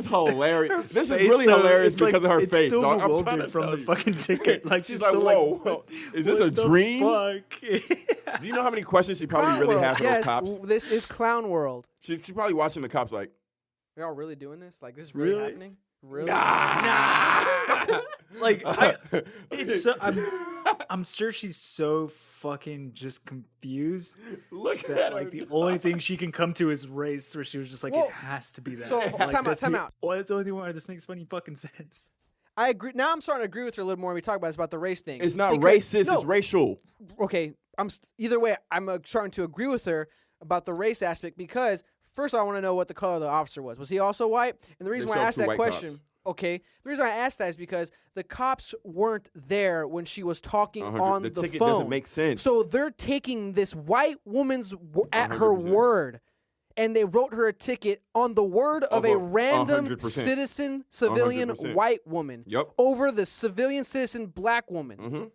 Speaker 2: hilarious. This is really hilarious because of her face, dog. I'm trying to
Speaker 3: from
Speaker 2: tell
Speaker 3: the
Speaker 2: you.
Speaker 3: fucking ticket. Like
Speaker 2: She's like, whoa, is this a dream?
Speaker 3: Fuck?
Speaker 2: Do you know how many questions she probably
Speaker 1: Clown
Speaker 2: really
Speaker 1: world.
Speaker 2: had for
Speaker 1: Yes,
Speaker 2: those cops?
Speaker 1: this is clown world.
Speaker 2: She's probably watching the cops like,
Speaker 1: Y'all really doing this? Like this is really happening? Really?
Speaker 2: nah.
Speaker 3: Like I'm sure she's so fucking just confused
Speaker 2: Look
Speaker 3: that
Speaker 2: at
Speaker 3: like
Speaker 2: her.
Speaker 3: the only thing she can come to is race, where she was just like,
Speaker 1: Well,
Speaker 3: it has to be that.
Speaker 1: so,
Speaker 3: Like,
Speaker 1: time out, time out.
Speaker 3: Well, it's the only one. This makes funny fucking sense.
Speaker 1: I agree. Now I'm starting to agree with her a little more when we talk about the race thing.
Speaker 2: It's not
Speaker 1: Because-
Speaker 2: racist.
Speaker 1: no,
Speaker 2: It's racial.
Speaker 1: okay, either way, I'm starting to agree with her about the race aspect because first I want to know what the color of the officer was. Was he also white? And the reason why I asked that question, the reason I asked that is because the cops weren't there when she was talking on the
Speaker 2: ticket
Speaker 1: phone.
Speaker 2: doesn't make sense.
Speaker 1: So they're taking this white woman's at her
Speaker 2: 100%.
Speaker 1: word. And they wrote her a ticket on the word of a random
Speaker 2: 100%.
Speaker 1: citizen, civilian
Speaker 2: 100%.
Speaker 1: white woman
Speaker 2: Yep.
Speaker 1: over the civilian citizen black woman.
Speaker 2: Mhm.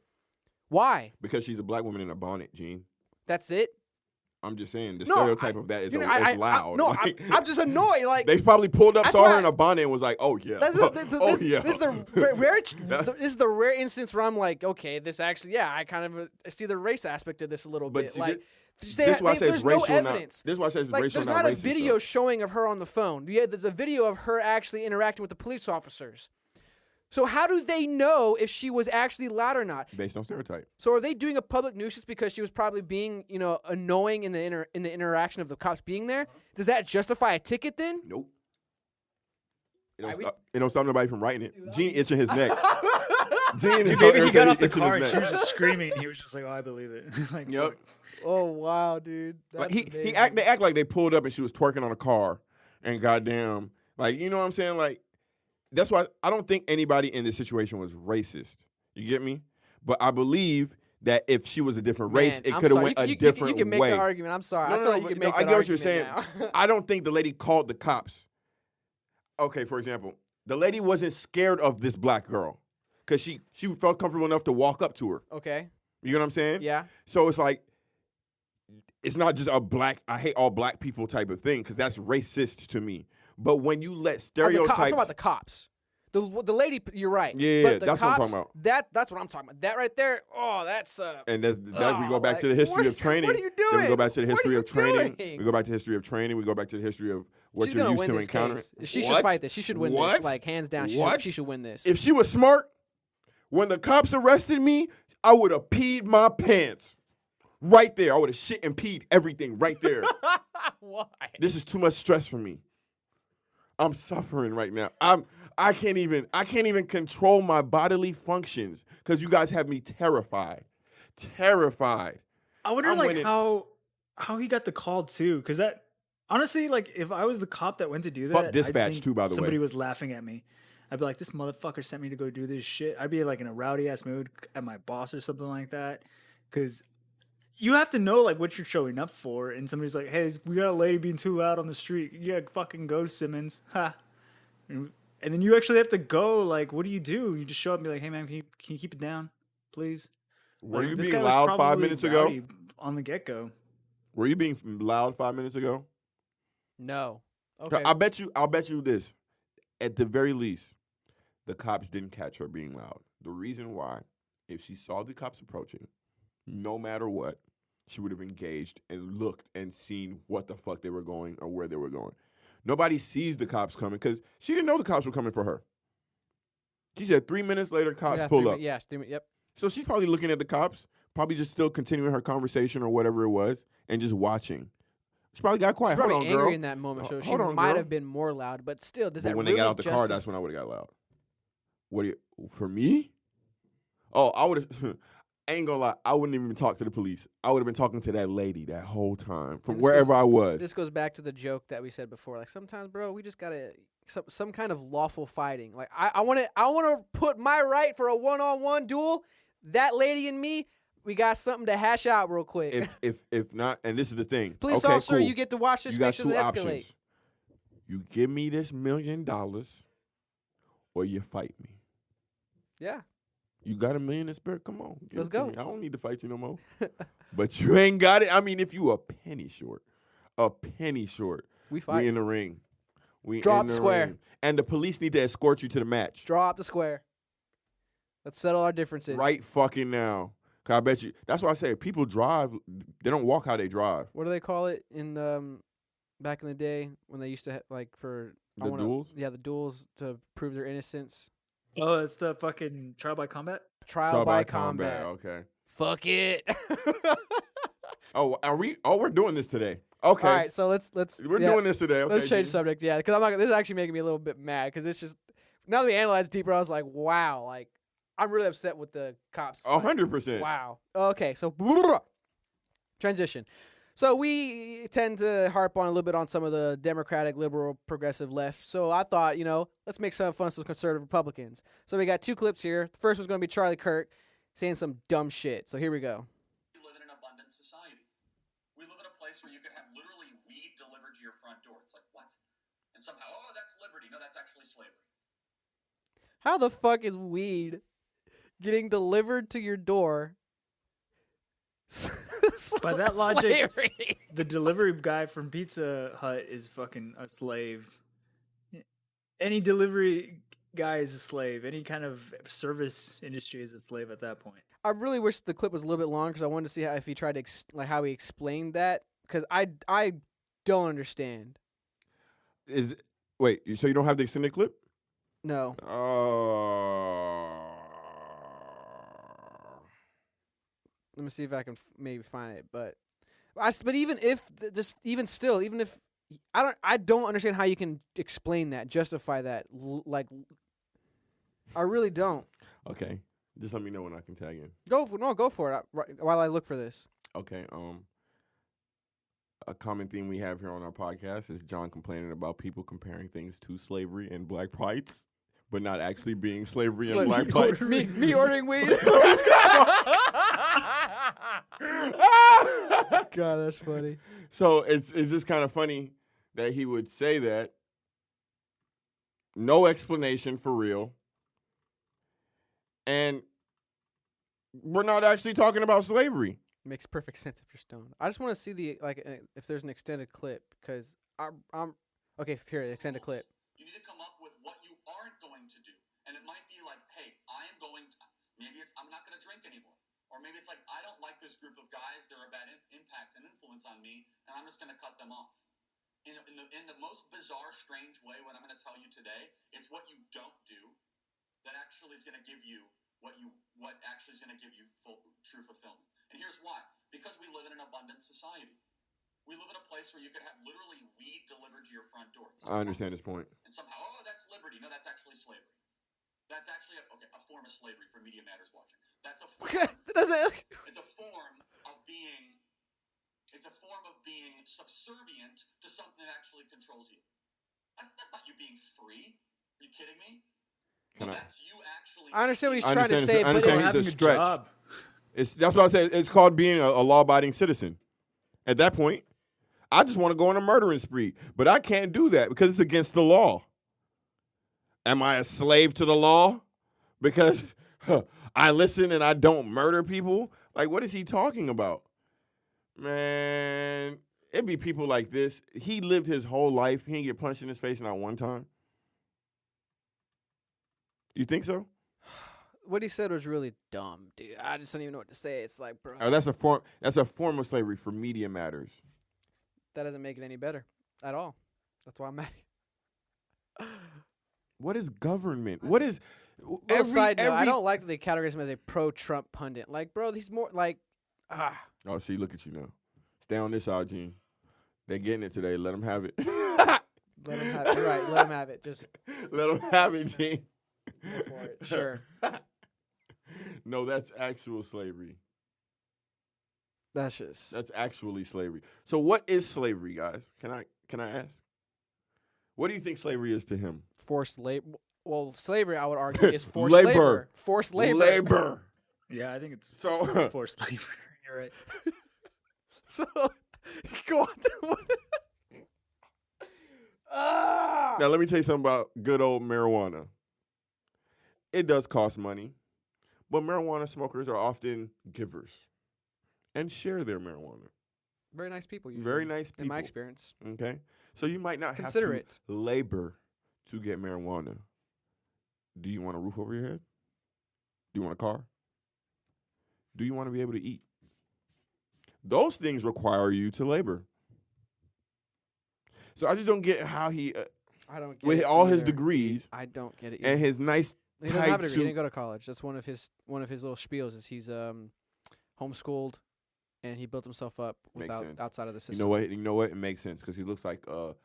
Speaker 1: Why?
Speaker 2: Because she's a black woman in a bonnet, Gene.
Speaker 1: That's it?
Speaker 2: I'm just saying the
Speaker 1: No,
Speaker 2: stereotype of that is,
Speaker 1: you know,
Speaker 2: is loud. Like,
Speaker 1: I'm just annoyed. Like
Speaker 2: they probably pulled up,
Speaker 1: That's
Speaker 2: saw
Speaker 1: why
Speaker 2: her in a bonnet, and was like, "Oh yeah,
Speaker 1: this
Speaker 2: yeah."
Speaker 1: is the rare. This is the rare instance where I'm like, okay, this actually, yeah, I kind of see the race aspect of this a little
Speaker 2: But
Speaker 1: bit.
Speaker 2: see,
Speaker 1: Like,
Speaker 2: this is why I say it's
Speaker 1: there's no
Speaker 2: racial, not-
Speaker 1: evidence.
Speaker 2: this is why I say it's
Speaker 1: like,
Speaker 2: racial,
Speaker 1: there's
Speaker 2: not
Speaker 1: not a
Speaker 2: racist,
Speaker 1: video
Speaker 2: though.
Speaker 1: showing of her on the phone. Yeah, there's a video of her actually interacting with the police officers. So how do they know if she was actually loud or not?
Speaker 2: Based on stereotype.
Speaker 1: So are they doing a public nuisance because she was probably being, annoying in the interaction of the cops being there? Does that justify a ticket then?
Speaker 2: Nope. It don't stop nobody from writing it. Gene itching his neck. Gene is so
Speaker 3: Maybe he got
Speaker 2: irritated,
Speaker 3: off the
Speaker 2: itching
Speaker 3: car
Speaker 2: his
Speaker 3: and she
Speaker 2: neck.
Speaker 3: was just screaming. He was just like, "Oh, I believe it." Like,
Speaker 2: Yep.
Speaker 3: fuck.
Speaker 1: Oh wow, dude.
Speaker 2: Like they act like they pulled up and she was twerking on a car, and goddamn, like, you know what I'm saying? Like, that's why I don't think anybody in this situation was racist. You get me? But I believe that if she was a different race, it could have went a different way.
Speaker 1: You can make the argument. I'm sorry. I feel like you can make that
Speaker 2: I get what you're saying.
Speaker 1: argument
Speaker 2: I don't think the lady called the cops. Okay, for example, the lady wasn't scared of this black girl because she felt comfortable enough to walk up to her.
Speaker 1: Okay.
Speaker 2: You know what I'm saying?
Speaker 1: Yeah.
Speaker 2: So it's like, it's not just a I hate all black people type of thing because that's racist to me. But when you let stereotypes,
Speaker 1: I'm talking about the cops. The lady, you're right.
Speaker 2: Yeah,
Speaker 1: but the
Speaker 2: that's
Speaker 1: cops,
Speaker 2: what I'm talking about.
Speaker 1: That's what I'm talking about. That right there, that's
Speaker 2: and we go back to the history of training.
Speaker 1: What are you doing?
Speaker 2: Then we go back to the history of training.
Speaker 1: doing?
Speaker 2: We go back to the history of training. We go back to the history of what
Speaker 1: She's
Speaker 2: you're
Speaker 1: gonna
Speaker 2: used
Speaker 1: win
Speaker 2: to
Speaker 1: this
Speaker 2: encountering.
Speaker 1: case. She
Speaker 2: What?
Speaker 1: should fight this. She should win
Speaker 2: What?
Speaker 1: this. Like hands down. She should win this.
Speaker 2: If she was smart, when the cops arrested me, I would have peed my pants. Right there. I would have shit and peed everything right there.
Speaker 1: Why?
Speaker 2: This is too much stress for me. I'm suffering right now. I can't even control my bodily functions because you guys have me terrified. Terrified.
Speaker 3: I wonder
Speaker 2: I'm winning.
Speaker 3: how he got the call too, because that honestly, like, if I was the cop that went to do that,
Speaker 2: Fuck dispatch
Speaker 3: I'd think
Speaker 2: too, by the way.
Speaker 3: somebody was laughing at me. I'd be like, this motherfucker sent me to go do this shit. I'd be like in a rowdy ass mood at my boss or something like that, because you have to know like what you're showing up for. And somebody's like, hey, we got a lady being too loud on the street. Yeah, fucking go, Simmons. Ha. And then you actually have to go. Like, what do? You just show up and be like, hey man, can you keep it down, please?
Speaker 2: Were
Speaker 3: Like,
Speaker 2: you
Speaker 3: this
Speaker 2: being
Speaker 3: guy was
Speaker 2: loud 5
Speaker 3: probably
Speaker 2: minutes ago?
Speaker 3: rowdy on the get go?
Speaker 2: Were you being loud 5 minutes ago?
Speaker 1: No. Okay.
Speaker 2: I'll bet you this. At the very least, the cops didn't catch her being loud. The reason why, if she saw the cops approaching, no matter what, she would have engaged and looked and seen what the fuck they were going or where they were going. Nobody sees the cops coming because she didn't know the cops were coming for her. She said 3 minutes later, cops pull up.
Speaker 1: Yeah, 3 minutes. Yep.
Speaker 2: So she's probably looking at the cops, probably just still continuing her conversation or whatever it was, and just watching. She probably got quiet.
Speaker 1: She's probably
Speaker 2: Hold on,
Speaker 1: angry
Speaker 2: girl.
Speaker 1: in that moment, so she
Speaker 2: Hold on,
Speaker 1: might
Speaker 2: girl.
Speaker 1: have been more loud. But still, does
Speaker 2: But
Speaker 1: that
Speaker 2: when
Speaker 1: really
Speaker 2: they got out the car, that's when I would have got loud. What do you, for me? Oh, I would have. I ain't gonna lie. I wouldn't even talk to the police. I would have been talking to that lady that whole time from wherever I was.
Speaker 1: This goes back to the joke that we said before. Like sometimes, bro, we just gotta some kind of lawful fighting. Like I want to put my right for a one-on-one duel. That lady and me, we got something to hash out real quick.
Speaker 2: If not, and this is the thing.
Speaker 1: Police
Speaker 2: okay,
Speaker 1: officer,
Speaker 2: cool.
Speaker 1: you get to watch this.
Speaker 2: You got
Speaker 1: Make sure
Speaker 2: two
Speaker 1: it escalate.
Speaker 2: options. You give me this $1 million, or you fight me.
Speaker 1: Yeah.
Speaker 2: You got $1 million in spare? Come on.
Speaker 1: Let's
Speaker 2: it to
Speaker 1: go.
Speaker 2: me. I don't need to fight you no more. But you ain't got it. I mean, if you a penny short,
Speaker 1: we fight.
Speaker 2: we in the ring. We
Speaker 1: Drop
Speaker 2: in the
Speaker 1: square.
Speaker 2: ring. And the police need to escort you to the match.
Speaker 1: Drop the square. Let's settle our differences.
Speaker 2: Right fucking now. 'Cause I bet you. That's why I say people drive. They don't walk how they drive.
Speaker 1: What do they call it in back in the day when they used to
Speaker 2: Duels?
Speaker 1: Yeah, the duels to prove their innocence.
Speaker 3: Oh, it's the fucking trial by combat?
Speaker 1: Trial by combat.
Speaker 2: Okay.
Speaker 1: Fuck it.
Speaker 2: Oh, we're doing this today. Okay.
Speaker 1: All right, so let's
Speaker 2: We're doing this today. Okay,
Speaker 1: let's change
Speaker 2: G.
Speaker 1: subject. Yeah, because this is actually making me a little bit mad because it's just now that we analyze it deeper, I was like, wow, like I'm really upset with the cops.
Speaker 2: 100%.
Speaker 1: Wow. Okay, so transition. So we tend to harp on a little bit on some of the Democratic, liberal, progressive left. So I thought, let's make some fun of some conservative Republicans. So we got 2 clips here. The first one's going to be Charlie Kirk saying some dumb shit. So here we go.
Speaker 9: We live in an abundant society. We live in a place where you can have literally weed delivered to your front door. It's like, what? And somehow, oh, that's liberty. No, that's actually slavery.
Speaker 1: How the fuck is weed getting delivered to your door?
Speaker 3: By that logic,
Speaker 1: Slavery.
Speaker 3: the delivery guy from Pizza Hut is fucking a slave. Any delivery guy is a slave. Any kind of service industry is a slave at that point.
Speaker 1: I really wish the clip was a little bit longer because I wanted to see if he tried to how he explained that because I don't understand.
Speaker 2: Wait, so you don't have the extended clip?
Speaker 1: No. Let me see if I can maybe find it, but even if even if I don't understand how you can explain that, justify that, I really don't.
Speaker 2: Okay, just let me know when I can tag in.
Speaker 1: Go for it while I look for this.
Speaker 2: Okay, a common theme we have here on our podcast is John complaining about people comparing things to slavery and black plights, but not actually being slavery and black plights.
Speaker 1: Me ordering weed. God, that's funny.
Speaker 2: So it's just kind of funny that he would say that. No explanation for real. And we're not actually talking about slavery.
Speaker 1: Makes perfect sense if you're stoned. I just want to see if there's an extended clip because I'm okay. Here, extended clip.
Speaker 9: You need to come up with what you aren't going to do. And it might be like, hey, maybe it's, I'm not going to drink anymore. Or maybe it's like, I don't like this group of guys. They're a bad impact and influence on me, and I'm just going to cut them off. In the most bizarre, strange way, what I'm going to tell you today, it's what you don't do that actually is going to give you what actually is going to give you true fulfillment. And here's why. Because we live in an abundant society. We live in a place where you could have literally weed delivered to your front door.
Speaker 2: I understand his point.
Speaker 9: And somehow, oh, that's liberty. No, that's actually slavery. That's actually a form of slavery for Media Matters watching. That's a form. It's a form of being. It's a form of being subservient to something that actually controls you. That's not you being free. Are you kidding me? That's you actually.
Speaker 1: I understand what he's trying to say,
Speaker 2: I
Speaker 1: but
Speaker 2: understand it's a stretch. That's what I said. It's called being a law-abiding citizen. At that point, I just want to go on a murdering spree, but I can't do that because it's against the law. Am I a slave to the law because I listen and I don't murder people? Like, what is he talking about? Man, it'd be people like this. He lived his whole life. He didn't get punched in his face not one time. You think so?
Speaker 1: what he said was really dumb, dude. I just don't even know what to say. It's like, bro,
Speaker 2: Oh, that's a form of slavery for Media Matters.
Speaker 1: that doesn't make it any better at all. That's why I'm mad.
Speaker 2: What is government? What is
Speaker 1: Side note, I don't like that they categorize him as a pro-Trump pundit. Like, bro, he's more like
Speaker 2: Oh, see, look at you now. Stay on this side, Gene. They're getting it today. Let them have it.
Speaker 1: Let him have it. You're right. Let him have it. Just
Speaker 2: let them have it, Gene.
Speaker 1: go for it. Sure.
Speaker 2: No, that's actual slavery.
Speaker 1: That's
Speaker 2: actually slavery. So what is slavery, guys? Can I ask? What do you think slavery is to him?
Speaker 1: Forced labor. Well, slavery, I would argue, is forced
Speaker 2: Labor.
Speaker 1: labor. Forced labor.
Speaker 2: Labor.
Speaker 3: Yeah, I think it's
Speaker 2: So
Speaker 3: forced labor. You're right.
Speaker 1: So, go on.
Speaker 2: now let me tell you something about good old marijuana. It does cost money, but marijuana smokers are often givers and share their marijuana.
Speaker 1: Very nice people. Usually,
Speaker 2: Very nice people.
Speaker 1: in my experience.
Speaker 2: Okay, so you might not
Speaker 1: Consider
Speaker 2: have to labor to get marijuana. Do you want a roof over your head? Do you want a car? Do you want to be able to eat? Those things require you to labor. So I just don't get how he,
Speaker 1: I don't get
Speaker 2: with
Speaker 1: it
Speaker 2: all his
Speaker 1: either.
Speaker 2: degrees
Speaker 1: I don't get it.
Speaker 2: and his nice
Speaker 1: He doesn't have a
Speaker 2: tight
Speaker 1: degree. He
Speaker 2: suit.
Speaker 1: didn't go to college. That's one of his little spiels. Is he's homeschooled, and he built himself up without
Speaker 2: sense.
Speaker 1: outside of the system.
Speaker 2: You know what? It makes sense because he looks like a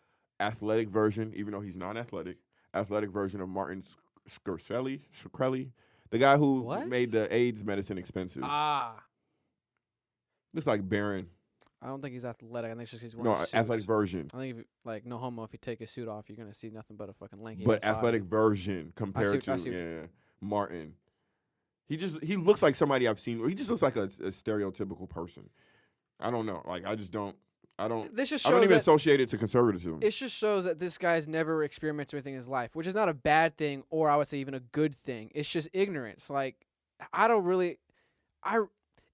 Speaker 2: athletic version, even though he's non-athletic. Athletic version of Martin Shkreli, the guy who
Speaker 1: What?
Speaker 2: made the AIDS medicine expensive. Looks like Baron.
Speaker 1: I don't think he's athletic. I think it's just because he's
Speaker 2: No,
Speaker 1: wearing a suit.
Speaker 2: athletic version.
Speaker 1: I think if no homo, if you take his suit off, you're gonna see nothing but a fucking lanky.
Speaker 2: But
Speaker 1: ass
Speaker 2: athletic
Speaker 1: body.
Speaker 2: version compared
Speaker 1: I see what
Speaker 2: to Martin. He looks like somebody I've seen. He just looks like a stereotypical person. I don't know. Like I don't
Speaker 1: This just
Speaker 2: I don't
Speaker 1: shows
Speaker 2: even
Speaker 1: that
Speaker 2: associate it to conservatism.
Speaker 1: it just shows that this guy's never experienced anything in his life, which is not a bad thing, or I would say even a good thing. It's just ignorance. Like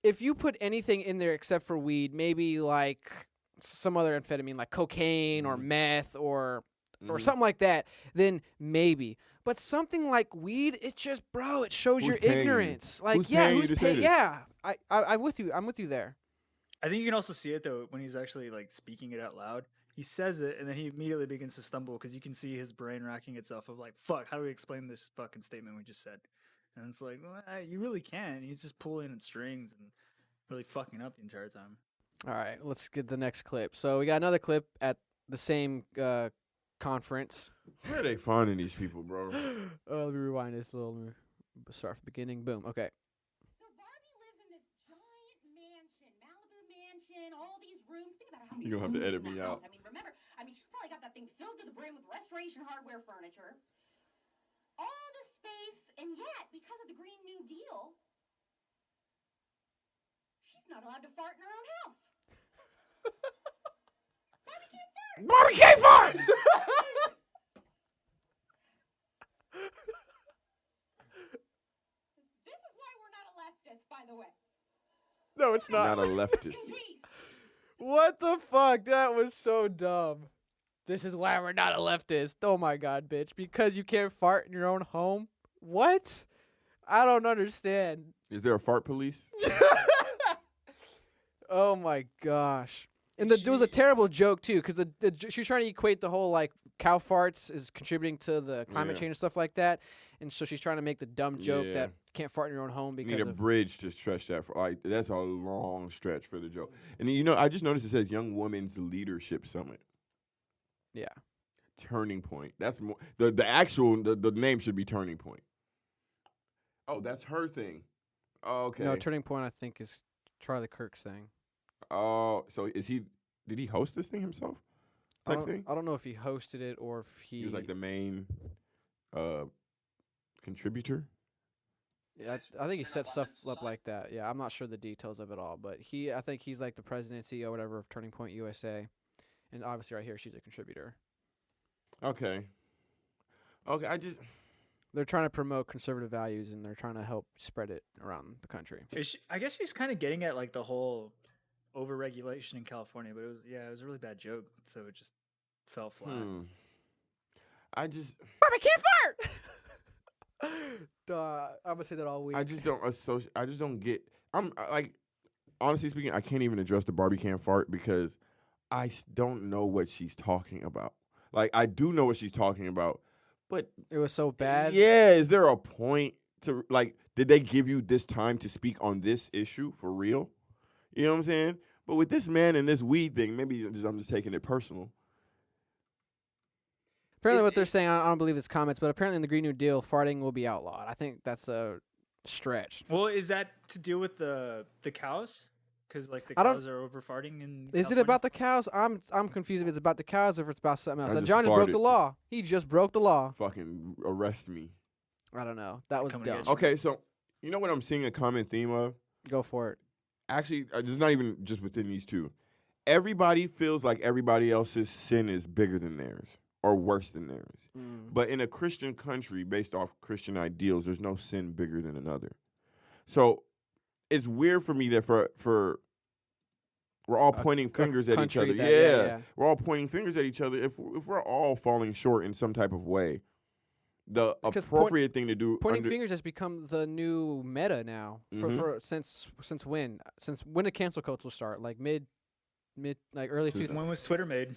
Speaker 1: if you put anything in there except for weed, maybe like some other amphetamine, like cocaine or meth or something like that, then maybe. But something like weed, it just, bro, it shows
Speaker 2: Who's
Speaker 1: your
Speaker 2: paying you?
Speaker 1: ignorance. Like,
Speaker 2: Who's
Speaker 1: yeah,
Speaker 2: paying you
Speaker 1: who's
Speaker 2: to say
Speaker 1: paying?
Speaker 2: this?
Speaker 1: Yeah, I'm with you. I'm with you there.
Speaker 3: I think you can also see it though when he's actually like speaking it out loud. He says it and then he immediately begins to stumble because you can see his brain racking itself of like, fuck, how do we explain this fucking statement we just said? And it's like, well, you really can. He's just pulling at strings and really fucking up the entire time.
Speaker 1: All right, let's get the next clip. So we got another clip at the same conference.
Speaker 2: Where are they finding these people, bro?
Speaker 1: Let me rewind this a little. Let me start from the beginning. Boom. Okay.
Speaker 4: So Barbie lives in this giant mansion, Malibu mansion, all these rooms. Think about how many
Speaker 2: You're gonna have to
Speaker 4: rooms
Speaker 2: edit
Speaker 4: in
Speaker 2: me
Speaker 4: that
Speaker 2: out.
Speaker 4: house. I mean, she's probably got that thing filled to the brim with restoration hardware furniture. All the space, and yet, because of the Green New Deal, she's not allowed to fart in her own house. Barbie can't fart.
Speaker 2: Barbie can't fart!
Speaker 4: This is why we're not a leftist, by the way.
Speaker 1: No, it's
Speaker 2: Not a leftist.
Speaker 1: What the fuck? That was so dumb. This is why we're not a leftist. Oh my god, bitch. Because you can't fart in your own home? What? I don't understand.
Speaker 2: Is there a fart police?
Speaker 1: Oh my gosh. And it was a terrible joke too, because she was trying to equate the whole like cow farts is contributing to the climate change and stuff like that, and so she's trying to make the dumb joke
Speaker 2: Yeah.
Speaker 1: that can't fart in your own home
Speaker 2: You
Speaker 1: because
Speaker 2: need a
Speaker 1: of
Speaker 2: bridge to stretch that for like that's a long stretch for the joke. And I just noticed it says Young Women's Leadership Summit.
Speaker 1: yeah.
Speaker 2: Turning Point. That's more the name should be Turning Point. Oh, that's her thing. Oh, okay.
Speaker 1: No, Turning Point I think is Charlie Kirk's thing.
Speaker 2: Oh, so did he host this thing himself?
Speaker 1: I
Speaker 2: Type thing?
Speaker 1: don't know if he hosted it or if
Speaker 2: He was like the main contributor.
Speaker 1: Yeah, I think he set stuff up like that. Yeah, I'm not sure the details of it all, but I think he's like the president, CEO, or whatever of Turning Point USA, and obviously right here she's a contributor.
Speaker 2: Okay,
Speaker 1: They're trying to promote conservative values and they're trying to help spread it around the country.
Speaker 3: I guess she's kind of getting at like the whole overregulation in California, but it was a really bad joke, so it just fell flat.
Speaker 1: Barbie can't fart. Duh, I'm gonna say that all week.
Speaker 2: I just don't associate. I just don't get. Like, honestly speaking, I can't even address the Barbie can fart because I don't know what she's talking about. Like, I do know what she's talking about, but
Speaker 1: It was so bad.
Speaker 2: yeah, is there a point to, like, did they give you this time to speak on this issue for real? You know what I'm saying? But with this man and this weed thing, maybe I'm just taking it personal.
Speaker 1: Apparently, what they're saying, I don't believe this comments, but apparently in the Green New Deal, farting will be outlawed. I think that's a stretch.
Speaker 3: Well, is that to deal with the cows? Because like the
Speaker 1: I don't-
Speaker 3: cows are over farting in.
Speaker 1: Is it
Speaker 3: California?
Speaker 1: about the cows? I'm confused if it's about the cows or if it's about something else.
Speaker 2: I
Speaker 1: And
Speaker 2: just
Speaker 1: John just broke
Speaker 2: farted.
Speaker 1: the law. He just broke the law.
Speaker 2: Fucking arrest me.
Speaker 1: I don't know. That was
Speaker 3: Coming to
Speaker 1: dumb.
Speaker 3: get you.
Speaker 2: Okay, so you know what I'm seeing a common theme of?
Speaker 1: Go for it.
Speaker 2: Actually, it's not even just within these two. Everybody feels like everybody else's sin is bigger than theirs or worse than theirs. But in a Christian country based off Christian ideals, there's no sin bigger than another. So it's weird for me that for we're all pointing fingers at each other.
Speaker 1: country that- yeah.
Speaker 2: We're all pointing fingers at each other. If we're all falling short in some type of way, the
Speaker 1: 'Cause
Speaker 2: appropriate thing to do.
Speaker 1: Pointing fingers has become the new meta now. For since when? Since when did cancel culture start? Like mid like early 2000s.
Speaker 3: When was Twitter made?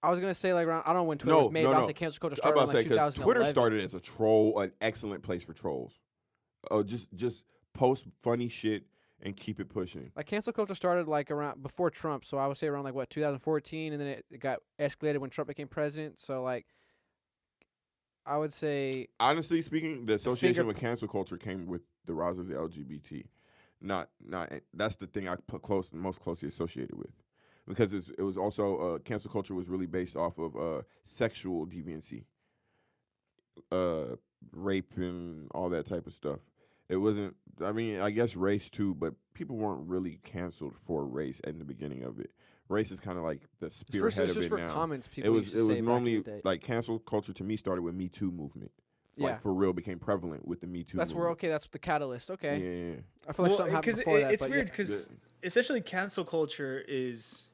Speaker 1: I was gonna say like around. I don't know when Twitter was made, but I'll say cancel culture
Speaker 2: I'm
Speaker 1: started
Speaker 2: about
Speaker 1: in
Speaker 2: to
Speaker 1: like
Speaker 2: say because
Speaker 1: 2011.
Speaker 2: Twitter started as a troll, an excellent place for trolls. Oh, just post funny shit and keep it pushing.
Speaker 1: Like cancel culture started like around before Trump, so I would say around like what 2014, and then it got escalated when Trump became president. So like, I would say
Speaker 2: Honestly speaking, the association with cancel culture came with the rise of the LGBT. Not that's the thing I put most closely associated with, because it was also cancel culture was really based off of sexual deviancy, rape and all that type of stuff. It wasn't. I mean, I guess race too, but people weren't really canceled for race in the beginning of it. Race is kind of like the spearhead
Speaker 1: it's
Speaker 2: of
Speaker 1: just
Speaker 2: it
Speaker 1: for
Speaker 2: now.
Speaker 1: comments
Speaker 2: It
Speaker 1: people
Speaker 2: was
Speaker 1: used to say back in
Speaker 2: normally
Speaker 1: the day.
Speaker 2: like cancel culture to me started with Me Too movement.
Speaker 1: Yeah.
Speaker 2: Like for real became prevalent with the Me Too.
Speaker 1: That's where
Speaker 2: movement.
Speaker 1: that's the catalyst. Okay,
Speaker 2: Yeah.
Speaker 1: I feel like something happened before that.
Speaker 3: It's
Speaker 1: but
Speaker 3: weird
Speaker 1: yeah.
Speaker 3: because essentially cancel culture is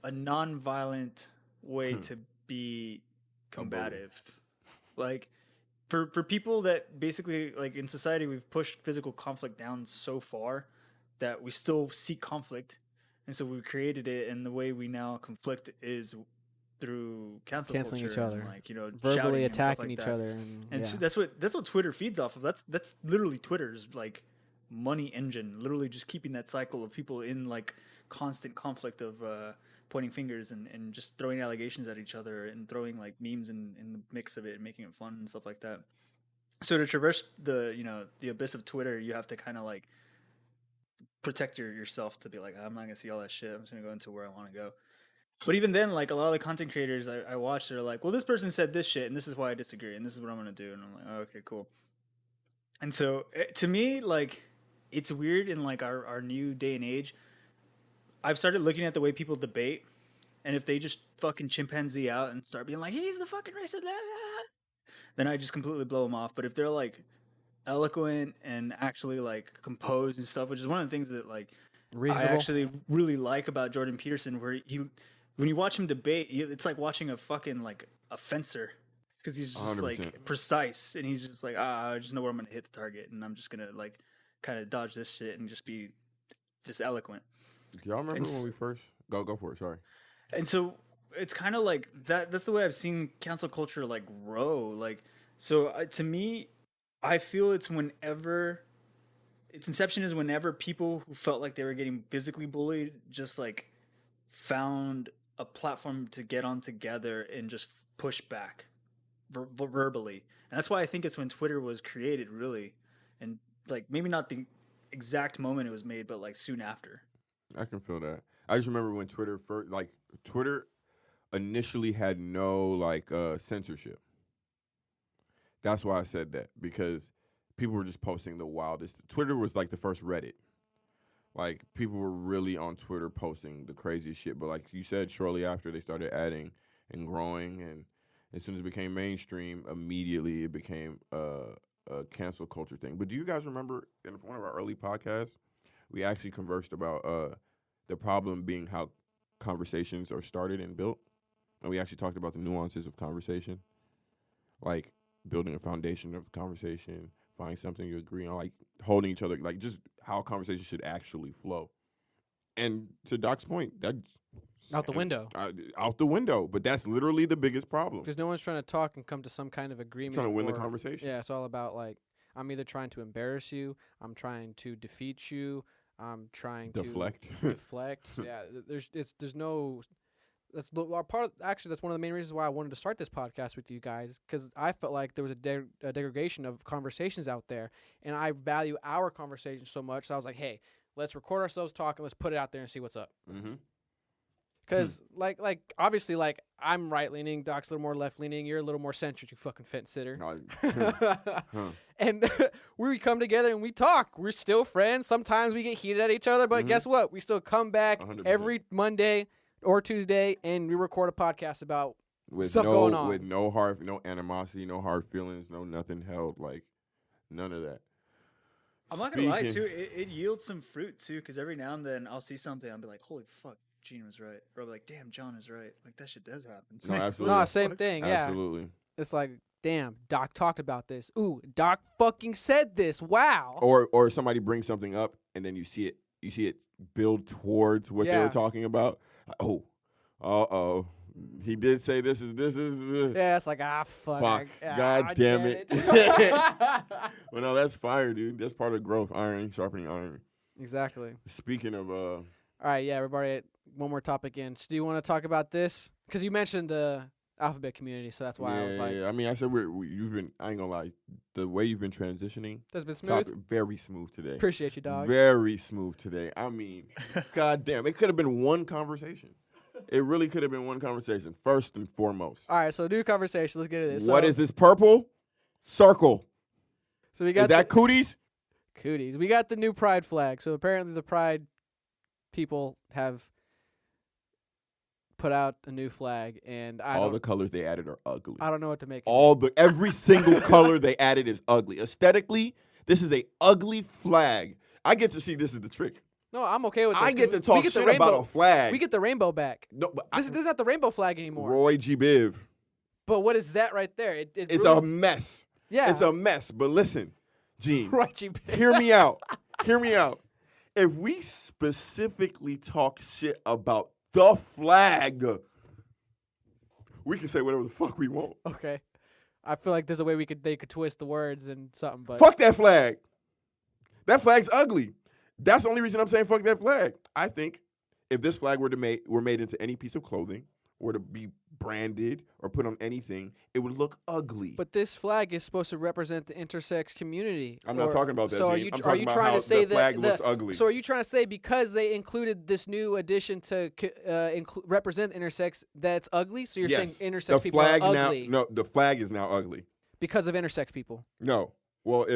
Speaker 3: a non-violent way to be combative. Like for people that basically like in society we've pushed physical conflict down so far that we still seek conflict, and so we created it. And the way we now conflict is through canceling
Speaker 1: each
Speaker 3: culture,
Speaker 1: other,
Speaker 3: and like shouting
Speaker 1: verbally
Speaker 3: and stuff
Speaker 1: attacking
Speaker 3: like
Speaker 1: each
Speaker 3: that.
Speaker 1: other,
Speaker 3: And
Speaker 1: yeah.
Speaker 3: so that's what Twitter feeds off of. That's literally Twitter's like money engine. Literally just keeping that cycle of people in like constant conflict of pointing fingers and just throwing allegations at each other and throwing like memes in the mix of it and making it fun and stuff like that. So to traverse the abyss of Twitter, you have to kind of like protect yourself to be like, I'm not gonna see all that shit. I'm just gonna go into where I want to go. But even then, like a lot of the content creators I watch, they're like, well, this person said this shit, and this is why I disagree, and this is what I'm gonna do, and I'm like, oh, okay, cool. And so to me, like, it's weird in like our new day and age. I've started looking at the way people debate, and if they just fucking chimpanzee out and start being like, he's the fucking racist, blah, blah, blah, then I just completely blow them off. But if they're like eloquent and actually like composed and stuff, which is one of the things that like
Speaker 1: Reasonable.
Speaker 3: I actually really like about Jordan Peterson, where when you watch him debate, it's like watching a fucking like a fencer, because he's just
Speaker 2: 100%.
Speaker 3: like precise, and he's just like, I just know where I'm gonna hit the target, and I'm just gonna like kind of dodge this shit and just be just eloquent.
Speaker 2: Do y'all remember
Speaker 3: It's-
Speaker 2: when we first go for it? Sorry.
Speaker 3: And so it's kind of like that. That's the way I've seen cancel culture like grow. Like, so to me, I feel it's whenever its inception is whenever people who felt like they were getting physically bullied just like found a platform to get on together and just push back verbally. And that's why I think it's when Twitter was created, really. And like maybe not the exact moment it was made, but like soon after.
Speaker 2: I can feel that. I just remember when Twitter initially had no like censorship. That's why I said that, because people were just posting the wildest. Twitter was like the first Reddit. Like people were really on Twitter posting the craziest shit. But like you said, shortly after they started adding and growing, and as soon as it became mainstream, immediately it became a cancel culture thing. But do you guys remember in one of our early podcasts, we actually conversed about the problem being how conversations are started and built, and we actually talked about the nuances of conversation. Like building a foundation of the conversation, finding something you agree on, like holding each other, like just how a conversation should actually flow. And to Doc's point, that's
Speaker 1: Out the window.
Speaker 2: Out the window. But that's literally the biggest problem.
Speaker 1: Because no one's trying to talk and come to some kind of agreement.
Speaker 2: Trying to win the conversation.
Speaker 1: Yeah, it's all about like, I'm either trying to embarrass you, I'm trying to defeat you, I'm trying
Speaker 2: deflect.
Speaker 1: to deflect. Yeah, there's no. That's part of, actually that's one of the main reasons why I wanted to start this podcast with you guys, because I felt like there was a degradation of conversations out there, and I value our conversation so much. So I was like, hey, let's record ourselves talking, let's put it out there and see what's up.
Speaker 2: Mm-hmm.
Speaker 1: Because like obviously like I'm right leaning, Doc's a little more left leaning, you're a little more centric, you fucking fence sitter. And we come together and we talk. We're still friends. Sometimes we get heated at each other, but guess what? We still come back
Speaker 2: 100%.
Speaker 1: every Monday or Tuesday, and we record a podcast about stuff going on.
Speaker 2: With no animosity, no hard feelings, no nothing held, like none of that.
Speaker 3: I'm not gonna lie too. It yields some fruit too, because every now and then I'll see something, I'll be like, "Holy fuck, Gene was right," or I'll be like, "Damn, John is right." Like that shit does happen.
Speaker 2: No, absolutely.
Speaker 1: No, same thing. Yeah,
Speaker 2: absolutely.
Speaker 1: It's like, damn, Doc talked about this. Ooh, Doc fucking said this. Wow.
Speaker 2: Or somebody brings something up, and then you see it build towards what they were talking about. Like, oh, he did say this is.
Speaker 1: Yeah, it's like, fuck.
Speaker 2: God damn it. Well, no, that's fire, dude. That's part of growth. Iron, sharpening iron.
Speaker 1: Exactly.
Speaker 2: Speaking of.
Speaker 1: All right, yeah, everybody, one more topic in. So do you want to talk about this? Because you mentioned the alphabet community, so that's why I was like. Yeah,
Speaker 2: I mean, I said you've been. I ain't gonna lie. The way you've been transitioning.
Speaker 1: That's been smooth.
Speaker 2: Very smooth today.
Speaker 1: Appreciate you, dog.
Speaker 2: Very smooth today. I mean, god damn, it could have been one conversation. It really could have been one conversation, first and foremost.
Speaker 1: All right, so do conversation. Let's get into this.
Speaker 2: What is this purple circle?
Speaker 1: So we got
Speaker 2: is that cooties?
Speaker 1: Cooties. We got the new pride flag. So apparently the pride people have put out a new flag, and
Speaker 2: all the colors they added are ugly.
Speaker 1: I don't know what to make.
Speaker 2: Every single color they added is ugly. Aesthetically, this is a ugly flag. I get to see this is the trick.
Speaker 1: No, I'm okay with this.
Speaker 2: I get to talk shit about a flag.
Speaker 1: We get the rainbow back.
Speaker 2: No, but
Speaker 1: this is not the rainbow flag anymore.
Speaker 2: Roy G. Biv.
Speaker 1: But what is that right there?
Speaker 2: It's a mess.
Speaker 1: Yeah.
Speaker 2: It's a mess. But listen, Gene.
Speaker 1: Roy G. Biv.
Speaker 2: Hear me out. Hear me out. If we specifically talk shit about the flag, we can say whatever the fuck we want.
Speaker 1: Okay. I feel like there's a way they could twist the words and something, but
Speaker 2: fuck that flag. That flag's ugly. That's the only reason I'm saying fuck that flag. I think if this flag were made into any piece of clothing, or to be branded or put on anything, it would look ugly.
Speaker 1: But this flag is supposed to represent the intersex community.
Speaker 2: I'm not talking about that.
Speaker 1: So
Speaker 2: I'm talking about how the flag looks ugly.
Speaker 1: So are you trying to say because they included this new addition to represent intersex, that's ugly? So you're saying intersex people are ugly?
Speaker 2: No, the flag is now ugly
Speaker 1: because of intersex people.
Speaker 2: No. Well,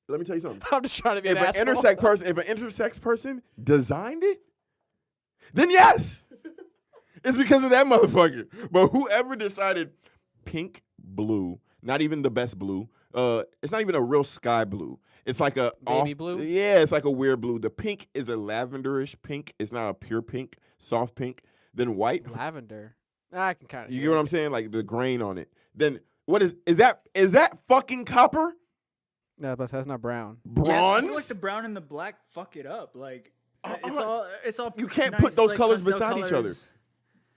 Speaker 2: let me tell you something.
Speaker 1: I'm just trying to be an asshole.
Speaker 2: If an intersex person designed it, then yes. It's because of that motherfucker. But whoever decided pink, blue, not even the best blue, it's not even a real sky blue. It's like a
Speaker 1: baby blue?
Speaker 2: Yeah, it's like a weird blue. The pink is a lavenderish pink. It's not a pure pink, soft pink. Then white.
Speaker 1: Lavender. I can kind of see
Speaker 2: You get what I'm saying? Like the grain on it. Then what is that fucking copper?
Speaker 1: No, but that's not brown.
Speaker 2: Bronze?
Speaker 3: Yeah, I feel like the brown and the black fuck it up. Like it's all
Speaker 2: you can't
Speaker 3: nice,
Speaker 2: put those
Speaker 3: like,
Speaker 2: colors
Speaker 3: pastel
Speaker 2: beside each other.